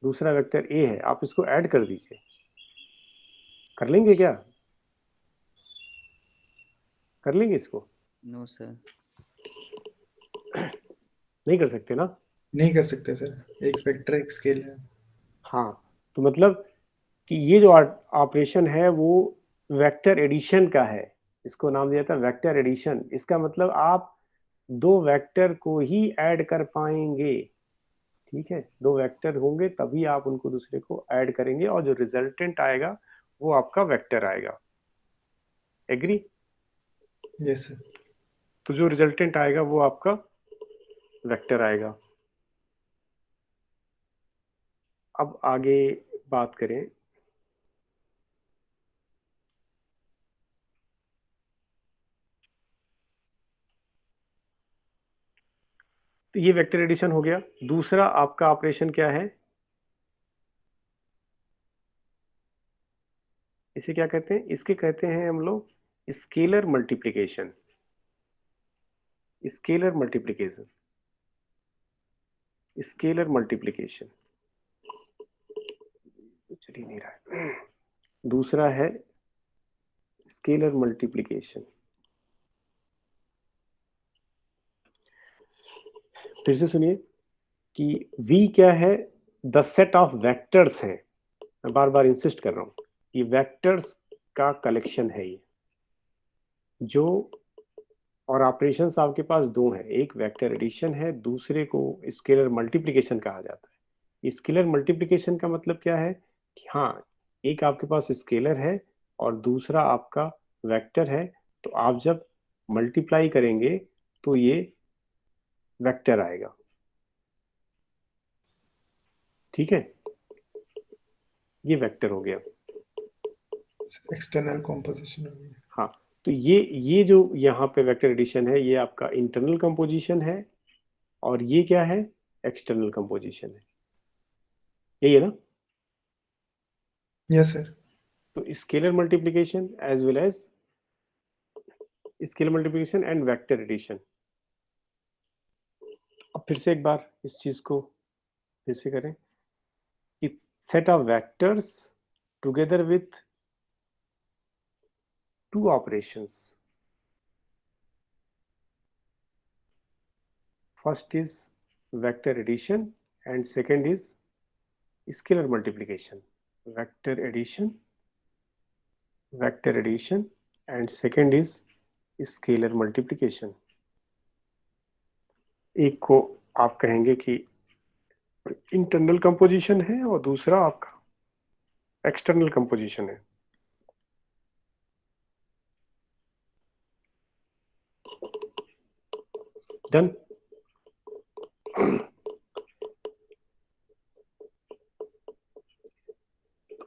दूसरा वेक्टर a है, आप इसको ऐड कर दीजिए, कर लेंगे क्या? कर लेंगे इसको? No sir. नहीं कर सकते ना? नहीं कर सकते सर, एक वेक्टर एक स्केल है। हाँ, तो मतलब कि ये जो ऑपरेशन है वो वेक्टर एडिशन का है, इसको नाम दिया था वेक्टर एडिशन। इसका मतलब आप दो वेक्टर को ही ऐड कर पाएंगे, ठीक है, दो वेक्टर होंगे तभी आप उनको दूसरे को ऐड करेंगे और जो रिजल्टेंट आएगा वो आपका वेक्टर आएगा। एग्री? Yes sir. तो जो रिजल्टेंट आएगा वो आपका वेक्टर आएगा। अब आगे बात करें, तो ये वेक्टर एडिशन हो गया। दूसरा आपका ऑपरेशन क्या है? इसे क्या कहते हैं? इसके कहते हैं हम लोग scalar multiplication. Scalar multiplication, scalar multiplication चल ही नहीं रहा है। दूसरा है स्केलर मल्टीप्लिकेशन। फिर से सुनिए कि V क्या है? द सेट ऑफ वेक्टर्स है। मैं बार बार इंसिस्ट कर रहा हूं, ये वेक्टर्स का कलेक्शन है ये जो, और ऑपरेशंस आपके पास दो हैं, एक वेक्टर एडिशन है, दूसरे को स्केलर मल्टीप्लिकेशन कहा जाता है। स्केलर मल्टीप्लिकेशन का मतलब क्या है कि हाँ, एक आपके पास स्केलर है और दूसरा आपका वेक्टर है, तो आप जब मल्टीप्लाई करेंगे तो ये वेक्टर आएगा, ठीक है, ये वेक्टर हो गया। एक्सटर्नल कंपोजिशन हो गया। हाँ, तो ये जो यहाँ पे वेक्टर एडिशन है ये आपका इंटरनल कंपोजिशन है और ये क्या है? एक्सटर्नल कंपोजिशन है, यही है ना? Yes sir. तो scalar multiplication as well as scalar multiplication and vector addition. अब फिर से एक बार इस चीज को फिर से करें कि set of vectors together with two operations, first is vector addition and second is scalar multiplication. Vector addition and second is scalar multiplication. एक को आप कहेंगे कि इंटरनल कंपोजिशन है और दूसरा आपका एक्सटर्नल कंपोजिशन है। डन?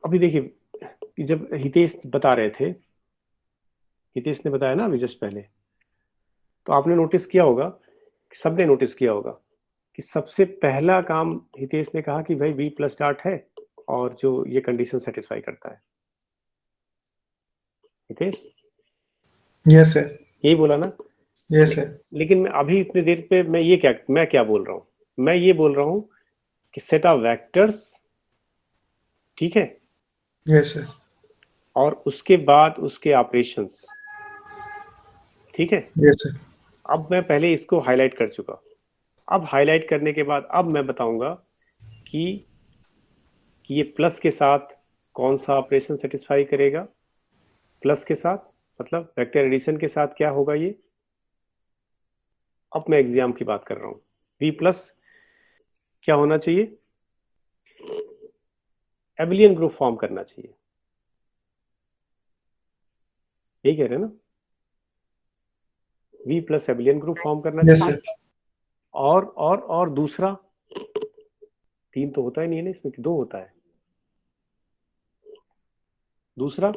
अभी देखिए कि जब हितेश बता रहे थे, हितेश ने बताया ना अभी जस्ट पहले, तो आपने नोटिस किया होगा, सबने नोटिस किया होगा कि सबसे पहला काम हितेश ने कहा कि भाई v प्लस डॉट है और जो ये कंडीशन सेटिस्फाई करता है। Hitesh yes sir. यही बोला ना? Yes sir. लेकिन मैं अभी इतनी देर पे मैं क्या बोल रहा हूँ? मैं ये बोल रहा हूँ कि सेट ऑफ वेक्टर्स, ठीक है, यस सर। और उसके बाद उसके ऑपरेशंस, ठीक है। Yes sir. अब मैं पहले इसको हाईलाइट कर चुका, अब हाईलाइट करने के बाद अब मैं बताऊंगा कि ये प्लस के साथ कौन सा ऑपरेशन सेटिस्फाई करेगा। प्लस के साथ मतलब वेक्टर एडिशन के साथ क्या होगा ये। अब मैं एग्जाम की बात कर रहा हूँ। V प्लस क्या होना चाहिए, एबिलियन ग्रुप फॉर्म करना चाहिए, यही कह रहे हैं ना। V plus abelian group form करना यस चाहिए। सर। और दूसरा, 3 तो होता ही नहीं है ना इसमें कि 2 होता है। दूसरा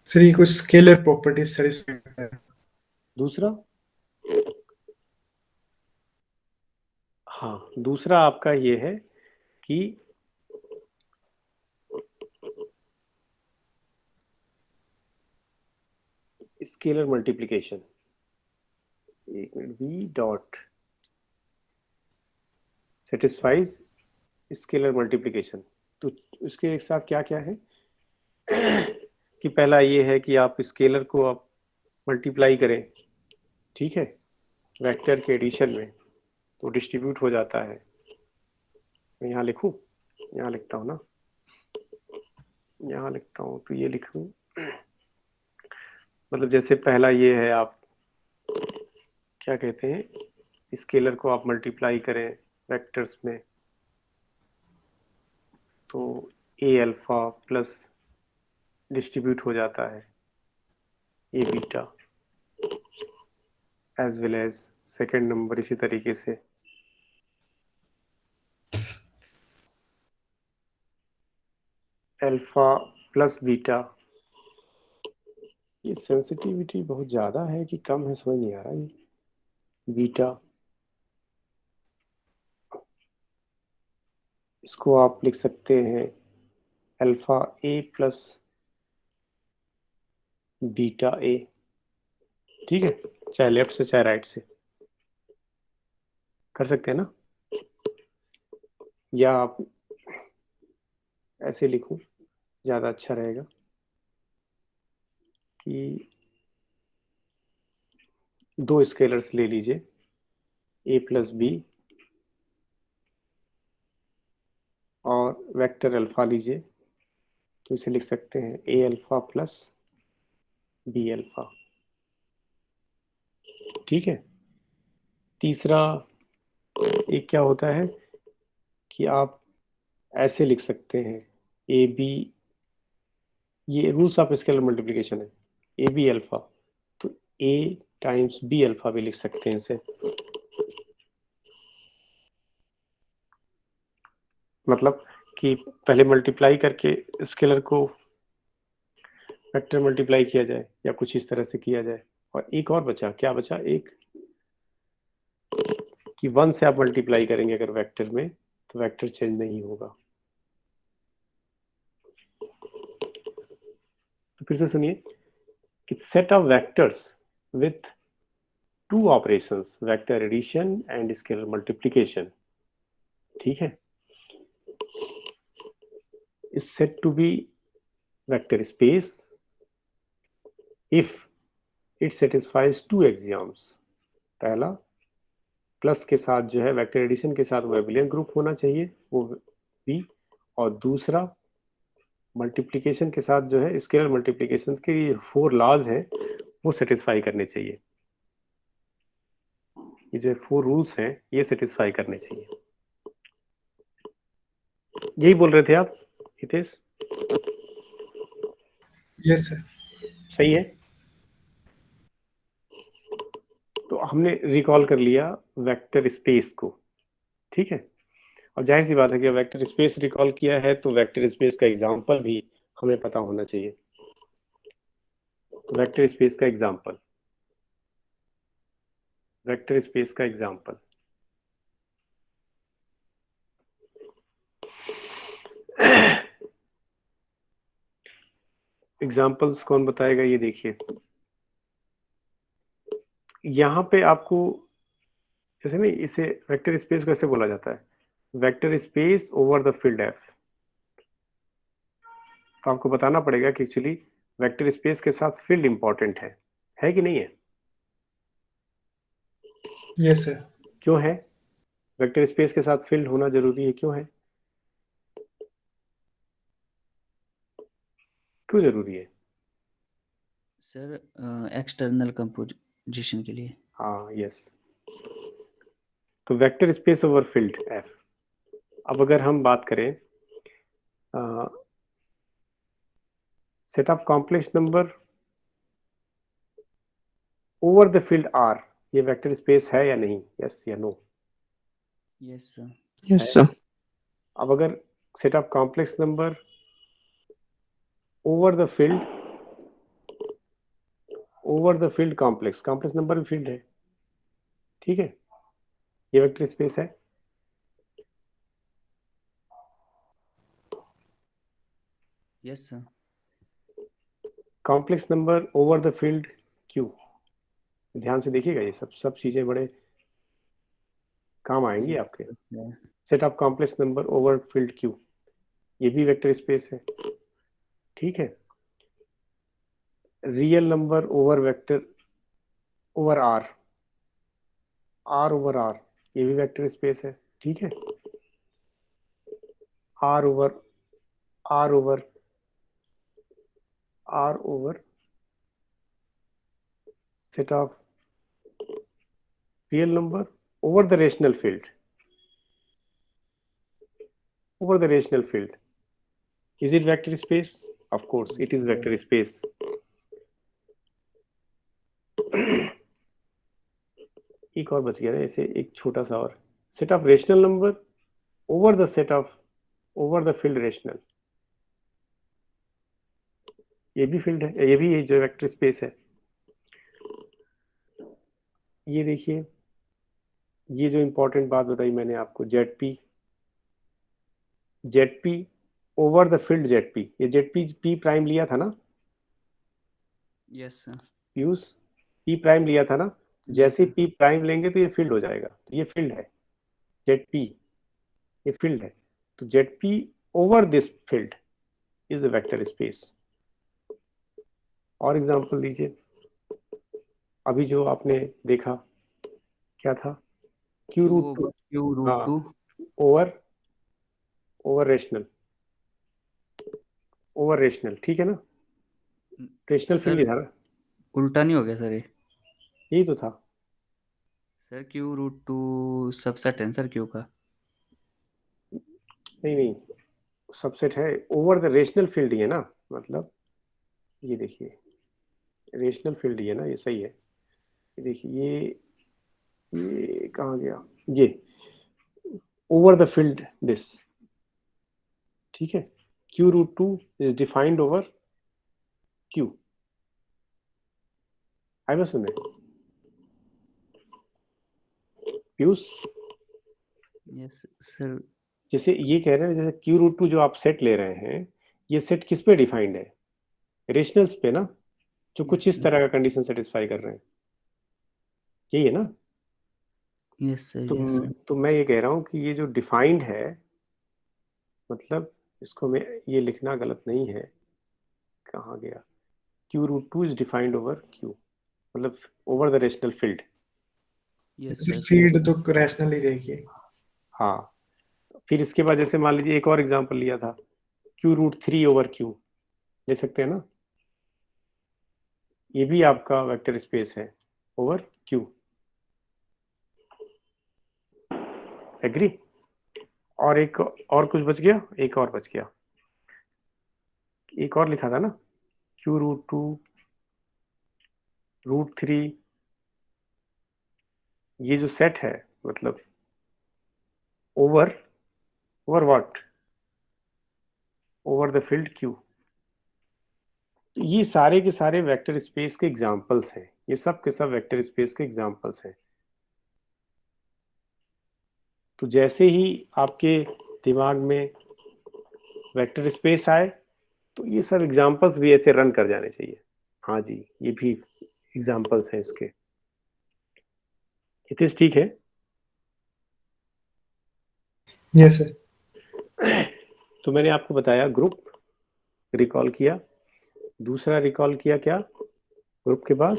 सर ये कुछ स्केलर प्रॉपर्टीज सर इसमें है। दूसरा हाँ, दूसरा आपका ये है कि स्केलर मल्टीप्लिकेशन। एक minute, V dot satisfies scalar multiplication. तो इसके एक साथ क्या क्या है कि पहला ये है कि आप स्केलर को आप मल्टीप्लाई करें, ठीक है, वेक्टर के एडिशन में, तो डिस्ट्रीब्यूट हो जाता है। मैं यहाँ लिखूं, यहाँ लिखता हूँ ना, यहाँ लिखता हूँ तो ये लिखूं, मतलब जैसे पहला ये है, आप क्या कहते हैं, स्केलर को आप मल्टीप्लाई करें वेक्टर्स में, तो ए अल्फा प्लस डिस्ट्रीब्यूट हो जाता है a beta, as well as second number इसी तरीके से अल्फा प्लस बीटा। ये सेंसिटिविटी बहुत ज़्यादा है कि कम है, समझ नहीं आ रहा। ये बीटा, इसको आप लिख सकते हैं alpha A plus beta A, ठीक है, चाहे लेफ्ट से चाहे राइट से कर सकते हैं ना, या आप ऐसे लिखूं ज़्यादा अच्छा रहेगा कि 2 स्केलर्स ले लीजिए, ए प्लस बी और वेक्टर अल्फा लीजिए, तो इसे लिख सकते हैं ए अल्फा प्लस बी अल्फा, ठीक है। तीसरा एक क्या होता है कि आप ऐसे लिख सकते हैं ए बी, ये रूल्स ऑफ स्केलर मल्टीप्लिकेशन है, ए बी अल्फा, तो ए टाइम्स बी अल्फा भी लिख सकते हैं इसे, मतलब कि पहले मल्टीप्लाई करके स्केलर को वेक्टर मल्टीप्लाई किया जाए या कुछ इस तरह से किया जाए। और एक और बचा, क्या बचा, एक कि 1 से आप मल्टीप्लाई करेंगे अगर वेक्टर में तो वेक्टर चेंज नहीं होगा। तो फिर से सुनिए कि set of vectors with 2 operations, vector addition and scalar multiplication, ठीक है, is said to be vector space if it satisfies 2 axioms। पहला, प्लस के साथ जो है वेक्टर एडिशन के साथ वो एबिलियन ग्रुप होना चाहिए, वो V, और दूसरा मल्टीप्लिकेशन के साथ जो है स्केलर मल्टीप्लिकेशन के 4 लॉज हैं वो सेटिस्फाई करने चाहिए। ये जो 4 रूल्स हैं ये सेटिस्फाई करने चाहिए। यही बोल रहे थे आप हितेश? Yes sir. सही है। तो हमने रिकॉल कर लिया वेक्टर स्पेस को, ठीक है। और जाहिर सी बात है कि वेक्टर स्पेस रिकॉल किया है तो वेक्टर स्पेस का एग्जांपल भी हमें पता होना चाहिए। वेक्टर स्पेस का एग्जांपल, वेक्टर स्पेस का एग्जांपल, एग्जांपल्स कौन बताएगा, ये देखिए यहाँ पे आपको, जैसे नहीं, इसे वेक्टर स्पेस कैसे बोला जाता है, vector space over the field F. तो आपको बताना पड़ेगा कि एक्चुअली वेक्टर स्पेस के साथ फील्ड इंपॉर्टेंट है कि नहीं है। Yes sir. क्यों है? वेक्टर स्पेस के साथ फील्ड होना जरूरी है, क्यों है? क्यों जरूरी है? सर एक्सटर्नल कंपोजिशन के लिए। हाँ, यस। तो vector space over field F. अब अगर हम बात करें set of complex number over the field R, ये वेक्टर स्पेस है या नहीं? यस या no? Yes sir. Yes sir. अब अगर set of complex number over the field complex number भी फील्ड है, ठीक है, ये वेक्टर स्पेस है। Yes sir. Complex number over the field Q, ध्यान से देखिएगा, ये सब चीजें बड़े काम आएंगी आपके। Set of complex number over field Q, ये भी वेक्टर स्पेस है, ठीक है। Real number over vector over R over R, ये भी वेक्टर स्पेस है, ठीक है। R over R over R over set of real number over the rational field, is it vector space? Of course it is vector space. एक और बच गया ना, ऐसे एक छोटा सा और, set of rational number over the field rational, ये भी फील्ड है, ये भी जो वेक्टर स्पेस है। ये देखिए, ये जो इंपॉर्टेंट बात बताई मैंने आपको, Z P over the field Z P, ये जेड पी प्राइम लिया था ना, yes sir. Use P prime लिया था ना, जैसे पी प्राइम लेंगे तो ये फील्ड हो जाएगा, तो ये फील्ड है जेड पी, ये फील्ड है। तो Z P over this field is a vector space. और एग्जांपल दीजिए, अभी जो आपने देखा क्या था, Q root two, Q root हाँ, टू। ओवर रेशनल, ठीक है ना, रेशनल फील्ड सर ही था ना, उल्टा नहीं हो गया सर ये? यही तो था। Sir Q root two subset है सर क्यू का। नहीं, सबसेट है, ओवर द रेशनल फील्ड ही है ना, मतलब ये देखिए, रेशनल फील्ड ही है ना, ये सही है। ये देखिए, ये कहाँ गया, ये ओवर द फील्ड दिस, ठीक है। Q root two is defined over Q, I बस सुने पीयूष, यस सर। जैसे ये कह रहे हैं, जैसे क्यू रूट टू जो आप सेट ले रहे हैं, ये सेट किस पे डिफाइंड है? रेशनल्स पे ना, जो कुछ इस तरह का कंडीशन सेटिस्फाई कर रहे हैं, यही है ना। Yes sir. तो यस सर। तो मैं ये कह रहा हूँ कि ये जो डिफाइंड है, मतलब इसको मैं ये लिखना गलत नहीं है, कहाँ गया, Q root two is defined over Q, मतलब over the rational field. Yes sir. Field तो रैशनल ही रहेगी। हाँ, फिर इसके बाद जैसे मान लीजिए एक और एग्जांपल लिया था, Q root three over Q, ले सकते हैं ना, ये भी आपका वेक्टर स्पेस है ओवर क्यू, एग्री? और एक और कुछ बच गया, एक और बच गया, एक और लिखा था ना, Q root two root three, ये जो सेट है, मतलब over what, over the field Q. ये सारे के सारे वेक्टर स्पेस के एग्जांपल्स हैं, ये सब के सब वेक्टर स्पेस के एग्जांपल्स हैं। तो जैसे ही आपके दिमाग में वेक्टर स्पेस आए, तो ये सब एग्जांपल्स भी ऐसे रन कर जाने चाहिए, हाँ जी ये भी एग्जांपल्स हैं इसके। हितेश ठीक है? Yes sir. तो मैंने आपको बताया ग्रुप रिकॉल किया, दूसरा रिकॉल किया क्या, ग्रुप के बाद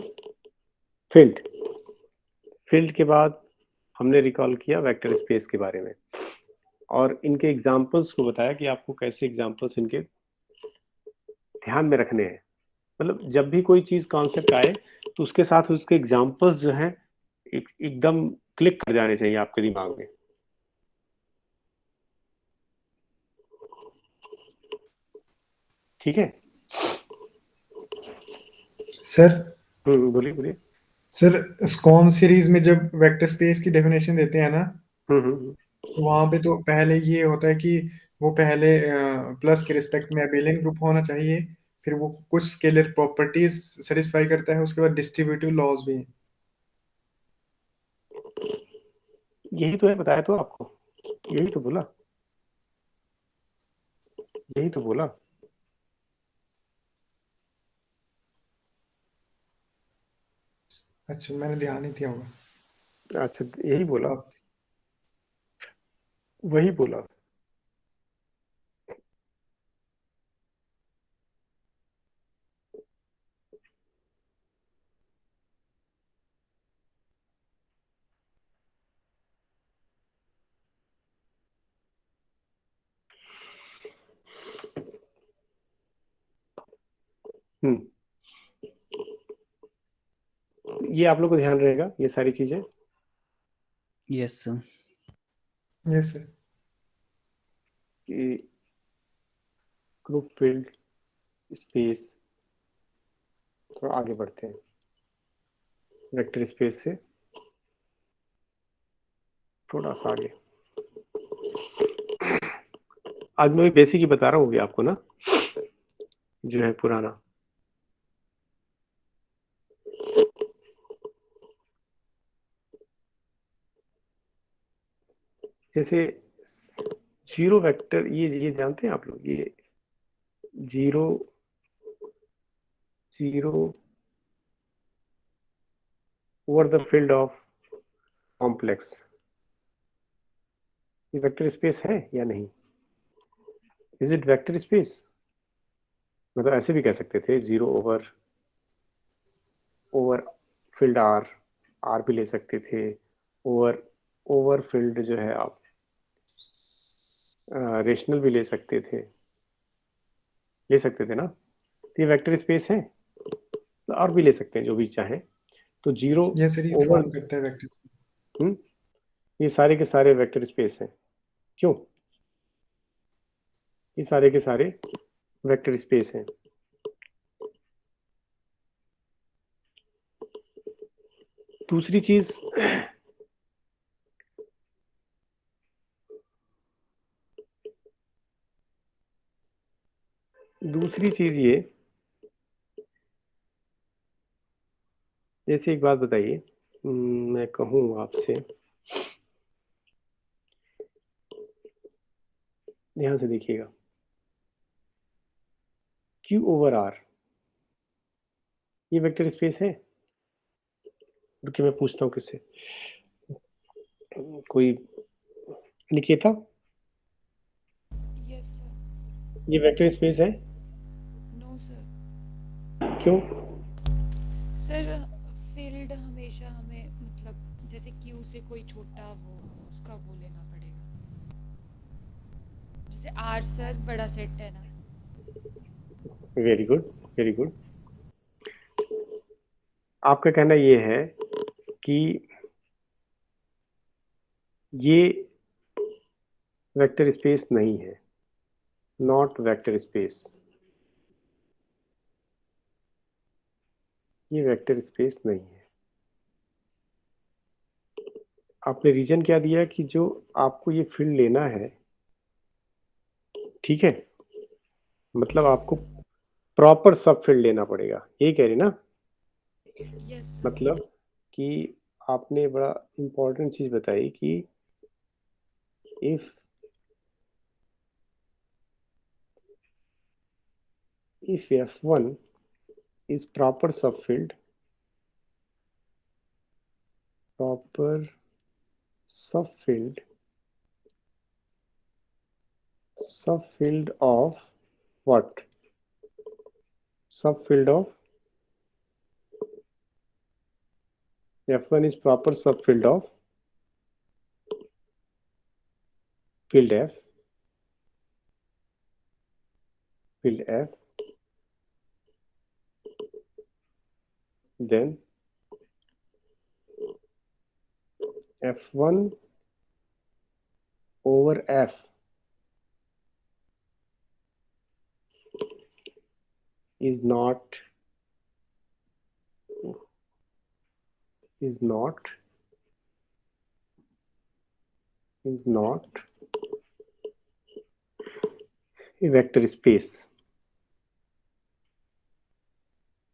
फील्ड के बाद हमने रिकॉल किया वेक्टर स्पेस के बारे में और इनके एग्जांपल्स को बताया कि आपको कैसे एग्जांपल्स इनके ध्यान में रखने हैं। मतलब जब भी कोई चीज कॉन्सेप्ट आए तो उसके साथ उसके एग्जांपल्स जो हैं एकदम क्लिक कर जाने चाहिए आपके दिमाग में। ठीक है सर बोलिए बोलिए। सर स्कॉम सीरीज में जब वेक्टर स्पेस की डेफिनेशन देते हैं ना, हम्म। तो वहां पे तो पहले ये होता है कि वो पहले प्लस के रिस्पेक्ट में अबेलियन ग्रुप होना चाहिए, फिर वो कुछ स्केलर प्रॉपर्टीज सेटिस्फाई करता है, उसके बाद डिस्ट्रीब्यूटिव लॉज भी हैं। यही तो है, बताया तो आपको, यही तो बोला, यही तो बोला। अच्छा, मैंने ध्यान नहीं दिया होगा। अच्छा यही बोला, अब वही बोला। हम्म, ये आप लोग को ध्यान रहेगा ये सारी चीजें। Yes sir. Yes sir. कि ग्रुप फील्ड स्पेस, थोड़ा आगे बढ़ते हैं वेक्टर स्पेस से थोड़ा सा आगे। आज मैं बेसिक ही बता रहा हूँ अभी आपको ना, जो है पुराना। जैसे जीरो वेक्टर, ये जानते हैं आप लोग, ये zero zero over the field of complex, ये वेक्टर स्पेस है या नहीं? Is it vector space? मतलब ऐसे भी कह सकते थे, zero over over field R, R भी ले सकते थे। ओवर ओवर फील्ड जो है आप रेशनल भी ले सकते थे ना, तो ये वेक्टर स्पेस है। तो और भी ले सकते हैं जो भी चाहे। तो जीरो ये सर ये ओवर, फॉर्म करता है वेक्टर। ये सारे के सारे वेक्टर स्पेस हैं। क्यों? ये सारे के सारे वेक्टर स्पेस हैं। दूसरी चीज, दूसरी चीज ये, जैसे एक बात बताइए, मैं कहूँ आपसे, ध्यान से देखिएगा, Q ओवर R ये वेक्टर स्पेस है? रुकिए मैं पूछता हूँ किससे, कोई निकेता, यस सर। ये वेक्टर स्पेस है? No sir. क्यों? सर फील्ड हमेशा हमें मतलब जैसे क्यू से कोई छोटा वो उसका वो लेना पड़ेगा। जैसे आर सर बड़ा सेट है ना। Very good, very good. आपका कहना ये है कि ये वेक्टर स्पेस नहीं है, नॉट वेक्टर स्पेस, ये वेक्टर स्पेस नहीं है। आपने रीजन क्या दिया कि जो आपको ये फील्ड लेना है, ठीक है, मतलब आपको प्रॉपर सब फील्ड लेना पड़ेगा, यही कह रही ना? Yes sir. मतलब कि आपने बड़ा इंपॉर्टेंट चीज बताई कि if F1 is proper subfield of what? Subfield of F1 is proper subfield of field F, then F1 over F is not a vector space,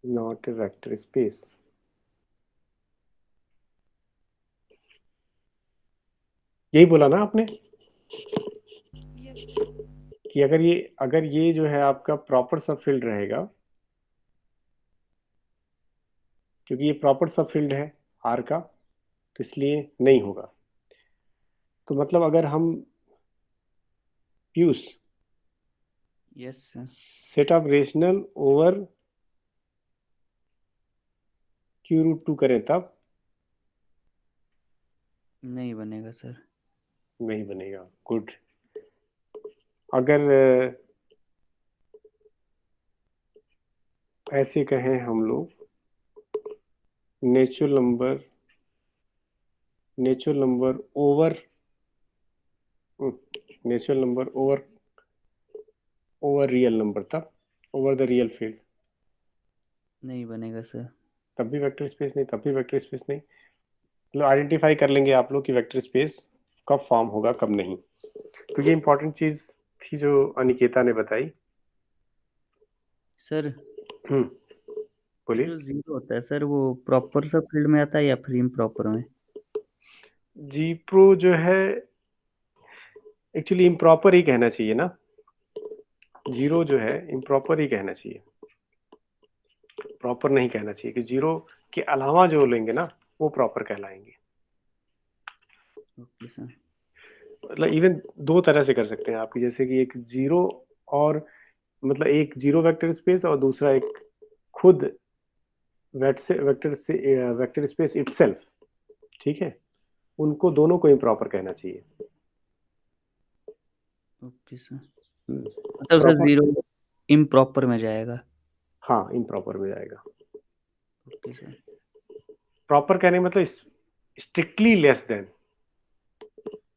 not a vector space. यही बोला ना आपने यस कि अगर ये जो है आपका प्रॉपर सब फील्ड रहेगा, क्योंकि ये प्रॉपर सब फील्ड है R का, तो इसलिए नहीं होगा। तो मतलब अगर हम use yes sir. Set of rational over Q√2 करें तब नहीं बनेगा सर। नहीं बनेगा। गुड। अगर ऐसे कहें हम लोग natural number over real number, तब ओवर द रियल फील्ड नहीं बनेगा सर। तब भी वेक्टर स्पेस नहीं, तब भी वेक्टर स्पेस नहीं। मतलब आइडेंटिफाई कर लेंगे आप लोग कि वेक्टर स्पेस कब फॉर्म होगा कब नहीं। तो ये इंपॉर्टेंट चीज थी जो अनिकेता ने बताई। सर बोलिए। जो जीरो होता है सर, वो प्रॉपर सब फील्ड में आता है या फिर इम्प्रॉपर में? जी प्रो जो है एक्चुअली इम्प्रॉपर ही कहना चाहिए ना, जीरो जो है इम्प्रॉपर ही कहना चाहिए, प्रॉपर नहीं कहना चाहिए। कि जीरो के अलावा जो लेंगे ना वो प्रॉपर कहलाएंगे। Okay sir. मतलब इवन दो तरह से कर सकते हैं आप, जैसे कि एक जीरो और मतलब एक जीरो वेक्टर स्पेस और दूसरा एक खुद वेक्टर स्पेस इटसेल्फ, ठीक है, उनको दोनों को इम्प्रॉपर कहना चाहिए। Okay sir. मतलब सर प्रॉपर, जीरो इम्प्रॉपर में जाएगा? हाँ इम्प्रॉपर में जाएगा। Okay sir. प्रॉपर कहने का मतलब स्ट्रिक्टली लेस देन,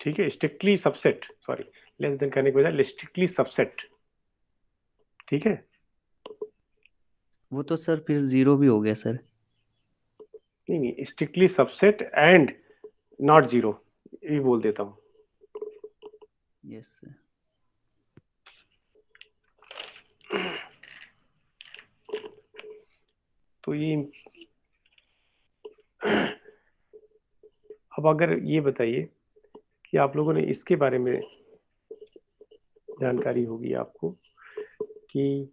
ठीक है, strictly subset, sorry less than कहने के बजाय स्ट्रिक्टली सबसेट, ठीक है। वो तो सर फिर जीरो भी हो गया सर। नहीं strictly subset and not zero, ये बोल देता हूँ। Yes sir. तो ये अब अगर ये बताइए कि आप लोगों ने इसके बारे में जानकारी होगी आपको कि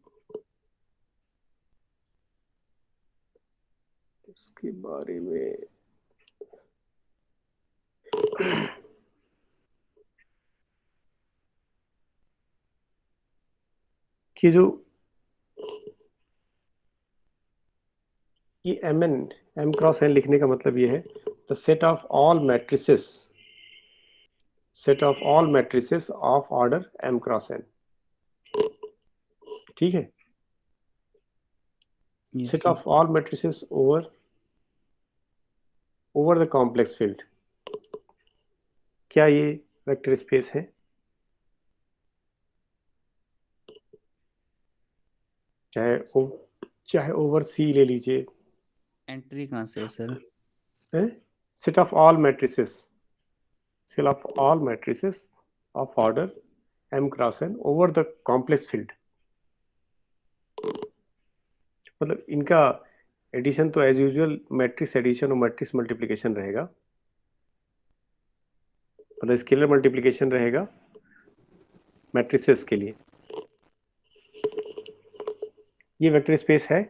इसके बारे में कि जो ये m क्रॉस n लिखने का मतलब ये है the set of all matrices of order m cross n, ठीक है। Yes set sir. Of all matrices over the complex field, क्या ये वेक्टर स्पेस है? चाहे ओवर C ले लीजिए। एंट्री कहाँ से है sir? Set of all matrices of order m cross n over the complex field. मतलब इनका एडिशन तो एज यूजुअल मैट्रिक्स एडिशन और मैट्रिक्स मल्टीप्लिकेशन रहेगा, मतलब स्केलर मल्टीप्लिकेशन रहेगा मैट्रिसेस के लिए। ये वेक्टर स्पेस है?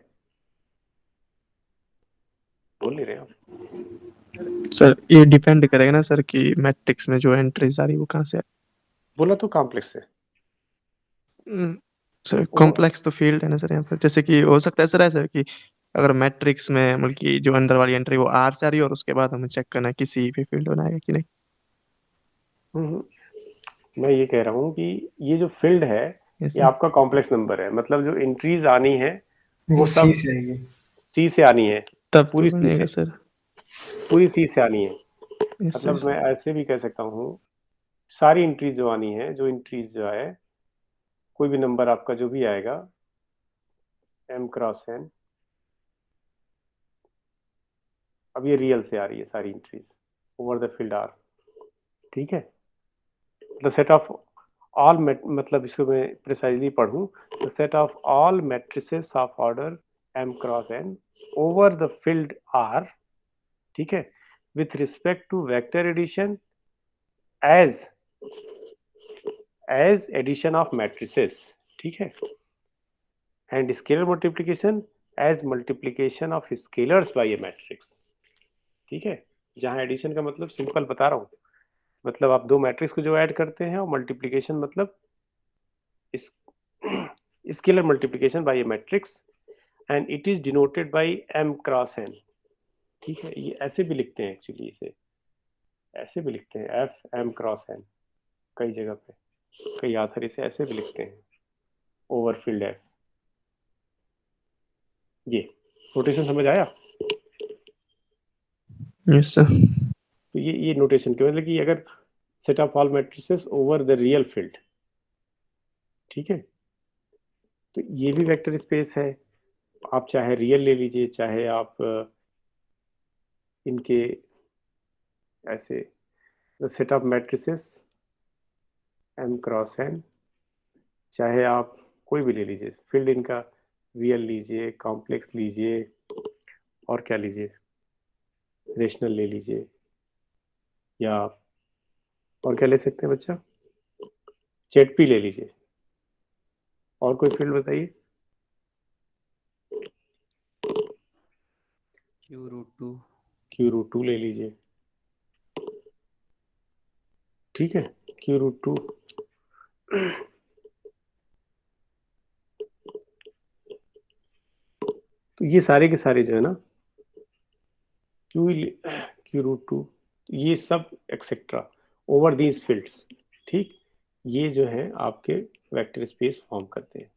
बोल नहीं रहे आप? सर ये डिपेंड करेगा ना सर कि मैट्रिक्स में जो एंट्रीज आ रही वो कहाँ से आ बोला तो कॉम्प्लेक्स है। सर कॉम्प्लेक्स तो फील्ड है ना सर यहाँ पर। जैसे कि हो सकता है सर ऐसा कि अगर मैट्रिक्स में मतलब कि जो अंदर वाली एंट्री वो R से आ रही है और उसके बाद हमें चेक करना है कि C पे फील्ड बनाएगा कि नहीं। मैं ये कह रहा हूँ कि ये जो फील्ड है यस ये सर। आपका कॉम्प्लेक्स नंबर है, मतलब जो एंट्रीज आनी है वो वो सी सब से आएगी। सी से आनी है, तब तो पूरी सी बनेगा से, सर। पूरी सी से आनी है। यस मतलब सर। मैं ऐसे भी कह सकता हूँ, सारी एंट्रीज जो आनी है, जो एंट्रीज जो है, कोई भी नंबर आपका जो भी आएगा m क्रॉस n, अब ये रियल से आ रही है सारी entries over the field R. ठीक है, द सेट ऑफ ऑल, मतलब इसको मैं प्रिसाइजली पढ़ूं, the set of all matrices of order m cross n over the field R, ठीक है, with respect to vector addition as addition of matrices, ठीक है, and scalar multiplication as multiplication of scalars by a matrix. ठीक है, जहां एडिशन का मतलब सिंपल बता रहा हूं, मतलब आप दो मैट्रिक्स को जो ऐड करते हैं, और मल्टीप्लिकेशन मतलब scalar multiplication bye a matrix, and it is denoted by m cross n। ठीक है, ये ऐसे भी लिखते हैं एक्चुअली, इसे ऐसे भी लिखते हैं f m क्रॉस n, कई जगह पे कई आथर इसे ऐसे भी लिखते हैं, ओवरफील्ड f। ये नोटेशन समझ आया? Yes sir. तो ये नोटेशन क्यों, मतलब कि अगर set of all matrices over the real field, ठीक है, तो ये भी वेक्टर स्पेस है। आप चाहे रियल ले लीजिए, चाहे आप इनके ऐसे, the set of matrices m cross n, चाहे आप कोई भी ले लीजिए, फील्ड इनका रियल लीजिए, कॉम्प्लेक्स लीजिए, और क्या लीजिए, रेशनल ले लीजिए, या और क्या ले सकते हैं बच्चा, जेड ले लीजिए, और कोई फील्ड बताइए। Q√2। Q√2 ले लीजिए, ठीक है, Q√2। तो ये सारे के सारे जो है ना, Q√2, ये सब एक्सेट्रा ओवर दीज फील्ड्स, ठीक, ये जो है आपके वेक्टर स्पेस फॉर्म करते हैं।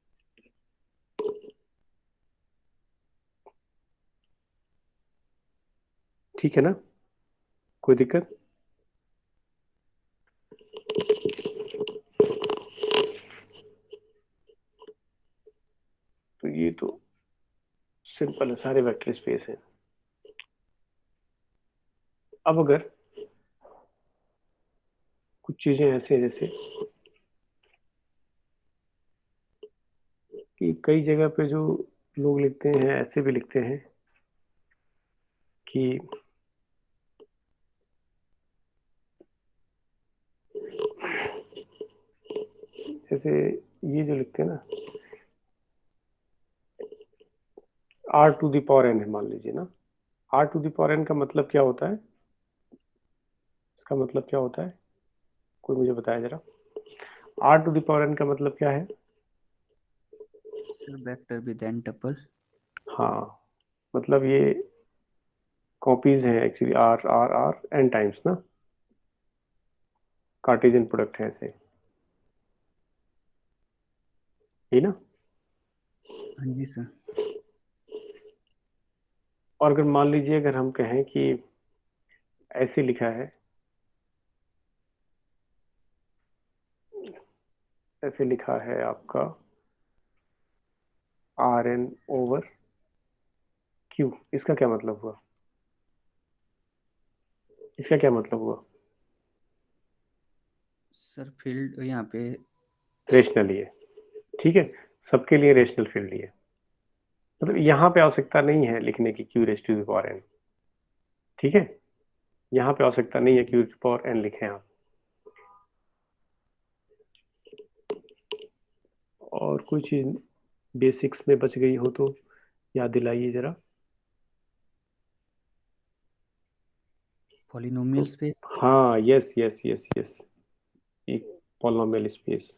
ठीक है ना, कोई दिक्कत? तो ये तो सिंपल है, सारे वेक्टर स्पेस हैं। अब अगर कुछ चीजें ऐसे हैं, जैसे कि कई जगह पे जो लोग लिखते हैं, ऐसे भी लिखते हैं कि जैसे ये जो लिखते हैं ना, r⁴n है, मान लीजिए ना, r⁴n का मतलब क्या होता है, इसका मतलब क्या होता है, कोई मुझे बताया जरा, r⁴n का मतलब क्या है? Sir vector with n tuple. हाँ, मतलब ये कॉपीज हैं actually, R R R N times ना, कार्टेशियन प्रोडक्ट है ऐसे, ये ना। हाँ जी सर। और अगर मान लीजिए, अगर हम कहें कि ऐसे लिखा है, ऐसे लिखा है आपका Rn/Q, इसका क्या मतलब हुआ, इसका क्या मतलब हुआ? सर फील्ड यहाँ पे रेशनल ही है, ठीक है, सबके लिए रेशनल फील्ड ही है, मतलब यहाँ पे आवश्यकता नहीं है लिखने की Q⁴n, ठीक है, यहाँ पे आवश्यकता नहीं है Q⁴n लिखें आप। और कोई चीज बेसिक्स में बच गई हो तो याद दिलाइए जरा। Polynomial space. हाँ, यस यस यस यस, एक पॉलिनोमियल स्पेस,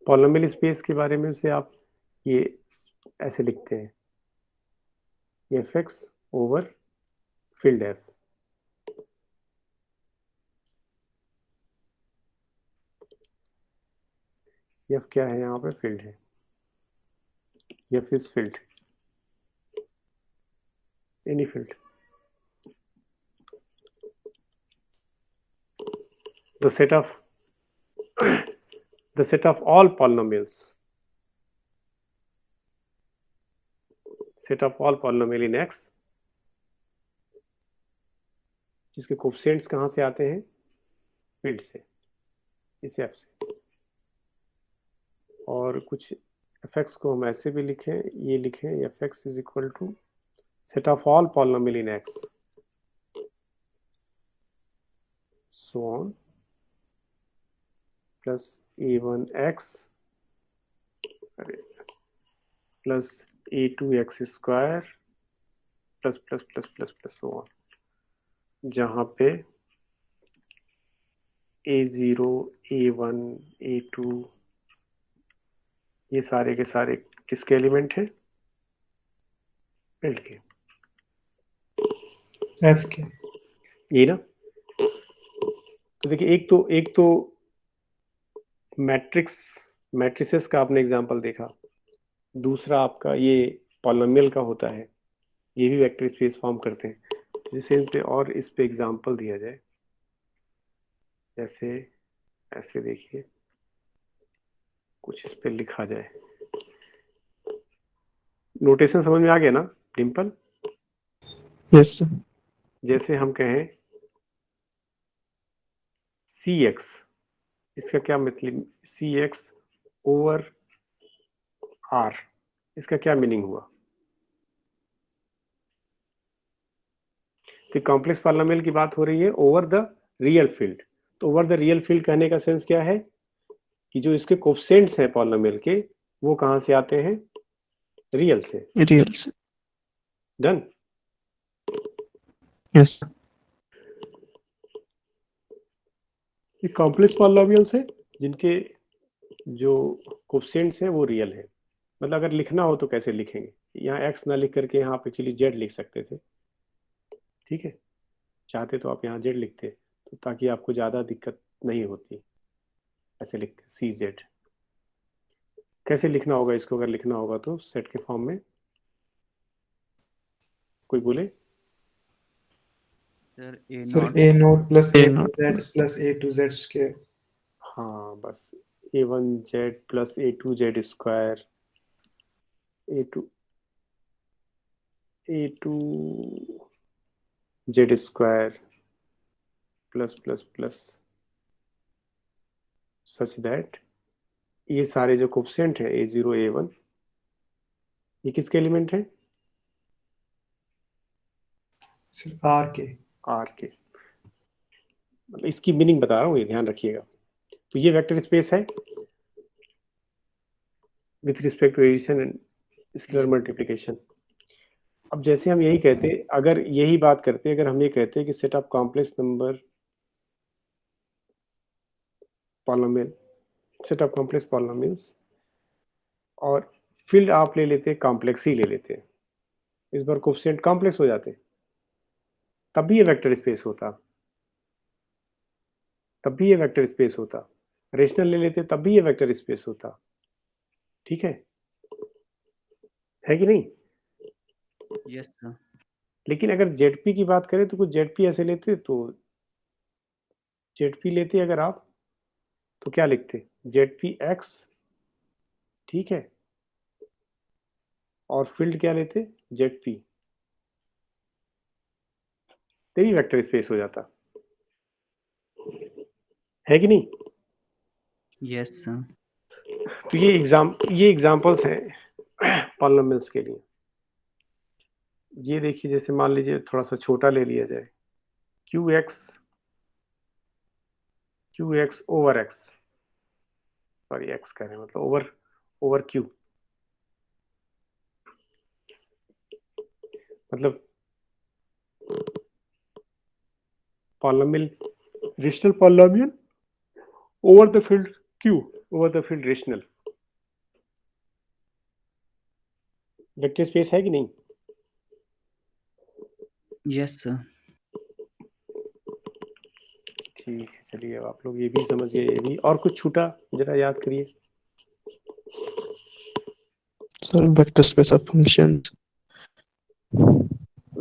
पॉलिनोमियल स्पेस के बारे में से आप ये ऐसे लिखते हैं, f(x) over field f, F क्या है यहाँ पे? फील्ड है। F is field, any field. the set of the set of all polynomials, set of all polynomial in x, जिसके कोफिशिएंट्स कहाँ से आते हैं? फील्ड से, इस एफ से। और कुछ fx को हम ऐसे भी लिखें, ये लिखें fx is equal to set of all polynomial in x, so on, plus a1x plus a2x square plus plus plus plus plus so on, जहाँ पे a0 a1 a2 ये सारे के सारे किसके एलिमेंट हैं? फील्ड के। एफ के। ये ना, तो देखिए एक तो मैट्रिसेस का आपने एग्जांपल देखा, दूसरा आपका ये पॉलिनोमियल का होता है, ये भी वेक्टर स्पेस फॉर्म करते हैं। इस सेंस पे और इस पे एग्जांपल दिया जाए, जैसे ऐसे देखिए कुछ इस पे लिखा जाए। नोटेशन समझ में आ गया ना डिम्पल? Yes sir. जैसे हम कहें cx, इसका क्या मतलब? cx ओवर r, इसका क्या मीनिंग हुआ? तो कॉम्प्लेक्स पॉलिनोमियल की बात हो रही है ओवर द रियल फील्ड। तो ओवर द रियल फील्ड कहने का सेंस क्या है कि जो इसके कोफिशिएंट्स हैं पॉलिनोमियल के, वो कहां से आते हैं? रियल से। रियल से। डन। Yes sir. ये कॉम्प्लेक्स पॉलिनोमियल्स है जिनके जो कोफिशिएंट्स हैं वो रियल है। मतलब अगर लिखना हो तो कैसे लिखेंगे? यहाँ x ना लिख करके यहाँ पे एक्चुअली z लिख सकते थे, ठीक है? चाहते तो आप यहाँ z लिखते, तो ताकि आपको ज्यादा दिक्कत नहीं होती। ऐसे लिखते cz। कैसे लिखना होगा इसको? अगर लिखना होगा तो सेट के फॉर्म में, कोई बोले? Sir a sir naught a naught plus a a two naught Z plus a two Z के। हाँ बस a1z plus a2z square, a2z square plus plus plus such that ये सारे जो कोफिशिएंट है a0 a1, ये किसके एलिमेंट है? सर आर के। आर के। मतलब इसकी मीनिंग बता रहा हूँ, ये ध्यान रखिएगा। तो ये वेक्टर स्पेस है with respect to addition and scalar multiplication. अब जैसे हम यही कहते, अगर यही बात करते, अगर हम ये कहते कि set of complex number polynomial, set of complex polynomials, और फील्ड आप ले लेते कॉम्प्लेक्स ही ले लेते, इस बार कोफिशिएंट कॉम्प्लेक्स हो जाते, तब भी ये वेक्टर स्पेस होता, तब भी ये वेक्टर स्पेस होता। रेशनल ले लेते तब भी ये वेक्टर स्पेस होता, ठीक है कि नहीं? Yes sir. लेकिन अगर जेडपी की बात करें तो कुछ जेडपी ऐसे लेते, तो जेडपी लेते अगर आप तो क्या लिखते? जेडपी एक्स, ठीक है, और फील्ड क्या लेते? जेडपी, तेरी वेक्टर स्पेस हो जाता, है कि नहीं? Yes sir. तो ये एग्जांपल्स हैं पॉलिनोमियल्स के लिए। ये देखिए, जैसे मान लीजिए थोड़ा सा छोटा ले लिया जाए, Q x over x, sorry x कह रहे हैं, मतलब ओवर क्यू, मतलब polynomial, rational polynomial over the field Q, over the field rational, vector space है कि नहीं? Yes sir. ठीक है, चलिए अब आप लोग ये भी समझिए, ये भी। और कुछ छूटा जरा याद करिए। Sir vector space of functions.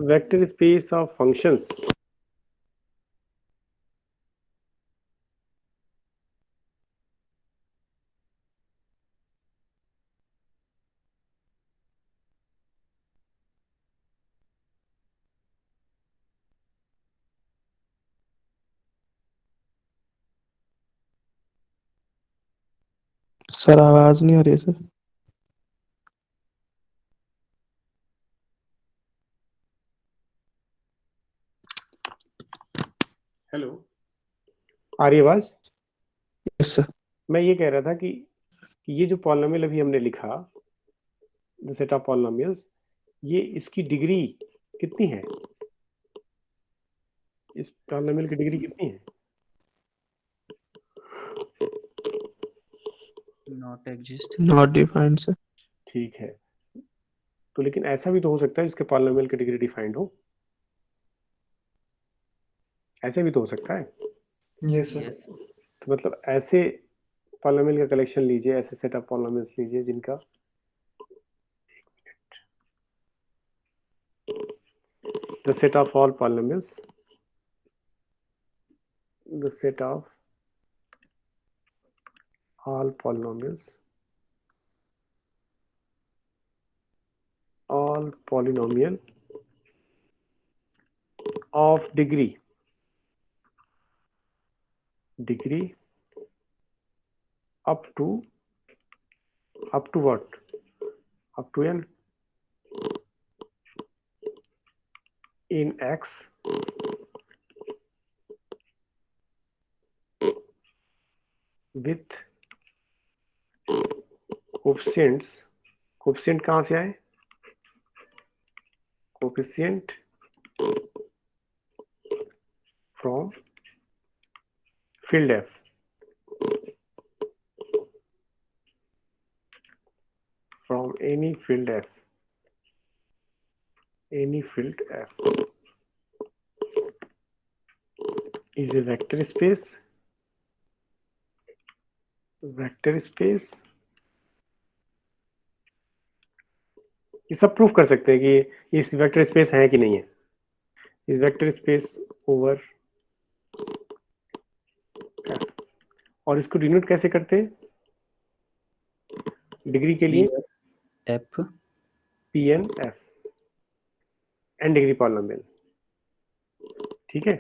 Vector space of functions. Sir आवाज नहीं आ रही है सर। हेलो, आ रही आवाज? Yes sir. मैं ये कह रहा था कि ये जो पॉलिनोमियल अभी हमने लिखा, द सेट ऑफ पॉलिनोमियल्स, ये इसकी डिग्री कितनी है? इस पॉलिनोमियल की डिग्री कितनी है? Not exist. Not defined sir. ठीक है, तो लेकिन ऐसा भी तो हो सकता है जिसके पॉलिनोमियल की डिग्री डिफाइंड हो। ऐसे भी तो हो सकता है। Yes sir. यस। तो मतलब ऐसे पॉलिनोमियल का कलेक्शन लीजिए, ऐसे सेट ऑफ पॉलिनोमियल्स लीजिए जिनका the set of all polynomials, the set of all polynomials, all polynomial of degree up to what? Up to n in x with coefficients. Coefficient कहां से आए? Coefficient from field f, from any field f, any field f is a vector space. Vector space, ये सब प्रूफ कर सकते हैं कि इस वेक्टर स्पेस है कि नहीं है। इस वेक्टर स्पेस ओवर, और इसको डिनोट कैसे करते हैं डिग्री के लिए? F P N F, N degree polynomial. ठीक है,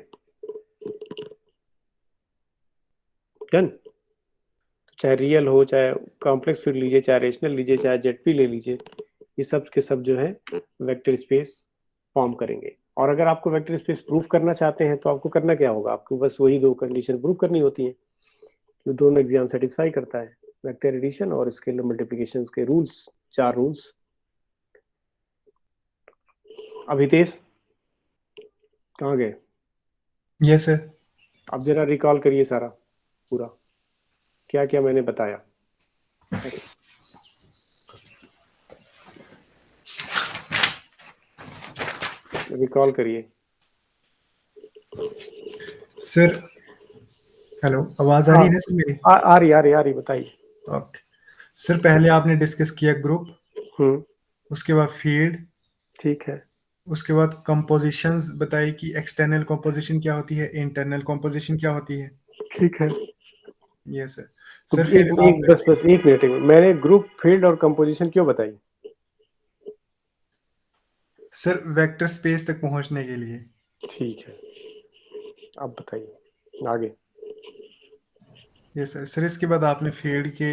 डन। चाहे रियल हो, चाहे कॉम्प्लेक्स फील्ड लीजिए, चाहे रेशनल लीजिए, चाहे जेडपी ले लीजिए, ये सब के सब जो है वेक्टर स्पेस फॉर्म करेंगे। और अगर आपको वेक्टर स्पेस प्रूफ करना चाहते हैं तो आपको करना क्या होगा? आपको बस वही दो कंडीशन प्रूफ करनी होती है कि दोनों एग्जाम सेटिस्फाई करता है, वेक्टर एडिशन और स्केलर मल्टीप्लिकेशन के रूल्स, 4 रूल्स। अभितेश कहाँ गए? Yes sir. अब जरा रिकॉल करिए सारा पूरा, क्या क्या मैंने बताया। रिकॉल करिए सर हेलो, आवाज आ रही है ना सर मेरी? आ रही, बताइए। ओके सर, पहले आपने डिस्कस किया ग्रुप, उसके बाद फील्ड, ठीक है, उसके बाद कंपोजिशंस बताई कि एक्सटर्नल कंपोजिशन क्या होती है, इंटरनल कंपोजिशन क्या होती है। ठीक है। Yes sir. तो सर फिर बस एक मिनट, मैंने ग्रुप, फील्ड और कंपोजिशन क्यों बताई? सर वेक्टर स्पेस तक पहुंचने के लिए। ठीक है, अब बताइए आगे। Yes sir. सर इसके बाद आपने फील्ड के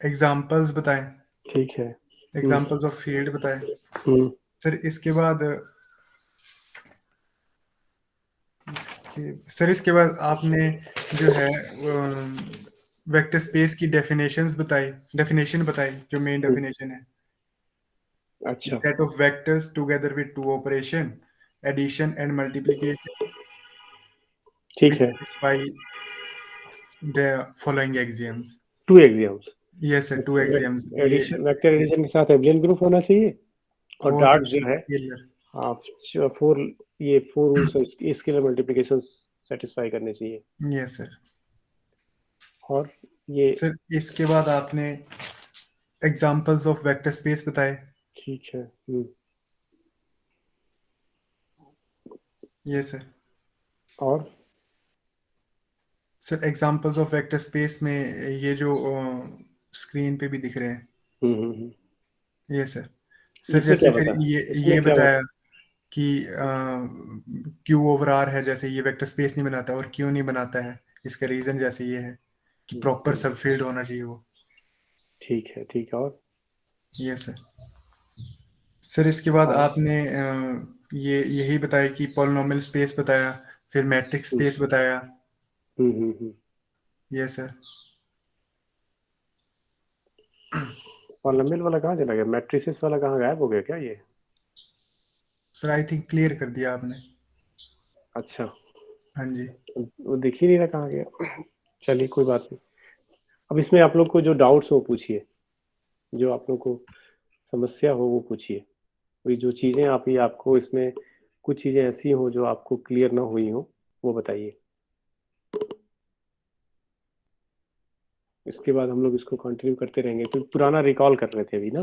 एग्जांपल्स बताए, ठीक है, एग्जांपल्स ऑफ फील्ड बताए। सर इसके बाद आपने जो है वेक्टर स्पेस की डेफिनेशन बताई, जो मेन डेफिनेशन है। अच्छा, set of vectors together with two operation, addition and multiplication, ठीक which है। satisfy the following axioms. 2 axioms. Yes sir, 2 axioms. ये एडिशन, वेक्टर एडिशन के साथ एबेलियन ग्रुप होना चाहिए, और और डॉट दूसरा जो है स्केलर। हाँ 4 रूल्स स्केलर मल्टीप्लिकेशन सेटिस्फाई करने चाहिए। Yes sir. और ये सर इसके बाद आपने एग्जांपल्स ऑफ वेक्टर स्पेस बताए। ठीक है। ये सर। और sir examples of vector space में ये जो स्क्रीन पे भी दिख रहे हैं, ये सर। सर इसमें जैसे क्या फिर बता इसमें ये क्या बताया बता कि क्यू ओवर आर है, जैसे ये वेक्टर स्पेस नहीं बनाता, और क्यों नहीं बनाता है, इसका रीजन जैसे ये है कि प्रॉपर सबफील्ड होना चाहिए वो। ठीक है। और ये सर। सर इसके बाद और आपने ये यही बताया कि पॉलिनॉमियल स्पेस बताया, फिर मैट्रिक्स स्पेस बताया। ये सर। पॉलिनॉमियल वाला कहाँ चला गया? मैट्रिसेस वाला कहाँ गायब हो गया क्या ये? सर आई थिंक क्लियर कर दिया आपने। अच्छा, हाँ जी। वो दिख ही नहीं रहा कहाँ गया। चलिए कोई बात नहीं। अब इसमें आप लोग को जो डाउट्स हो वो पूछिए, जो आप लोग को समस्या हो वो पूछिए। कोई जो चीज़ें आपको इसमें कुछ चीज़ें ऐसी हो जो आपको क्लियर ना हुई हो वो बताइए। इसके बाद हम लोग इसको कंटिन्यू करते रहेंगे। तो पुराना रिकॉल कर रहे थे अभी ना।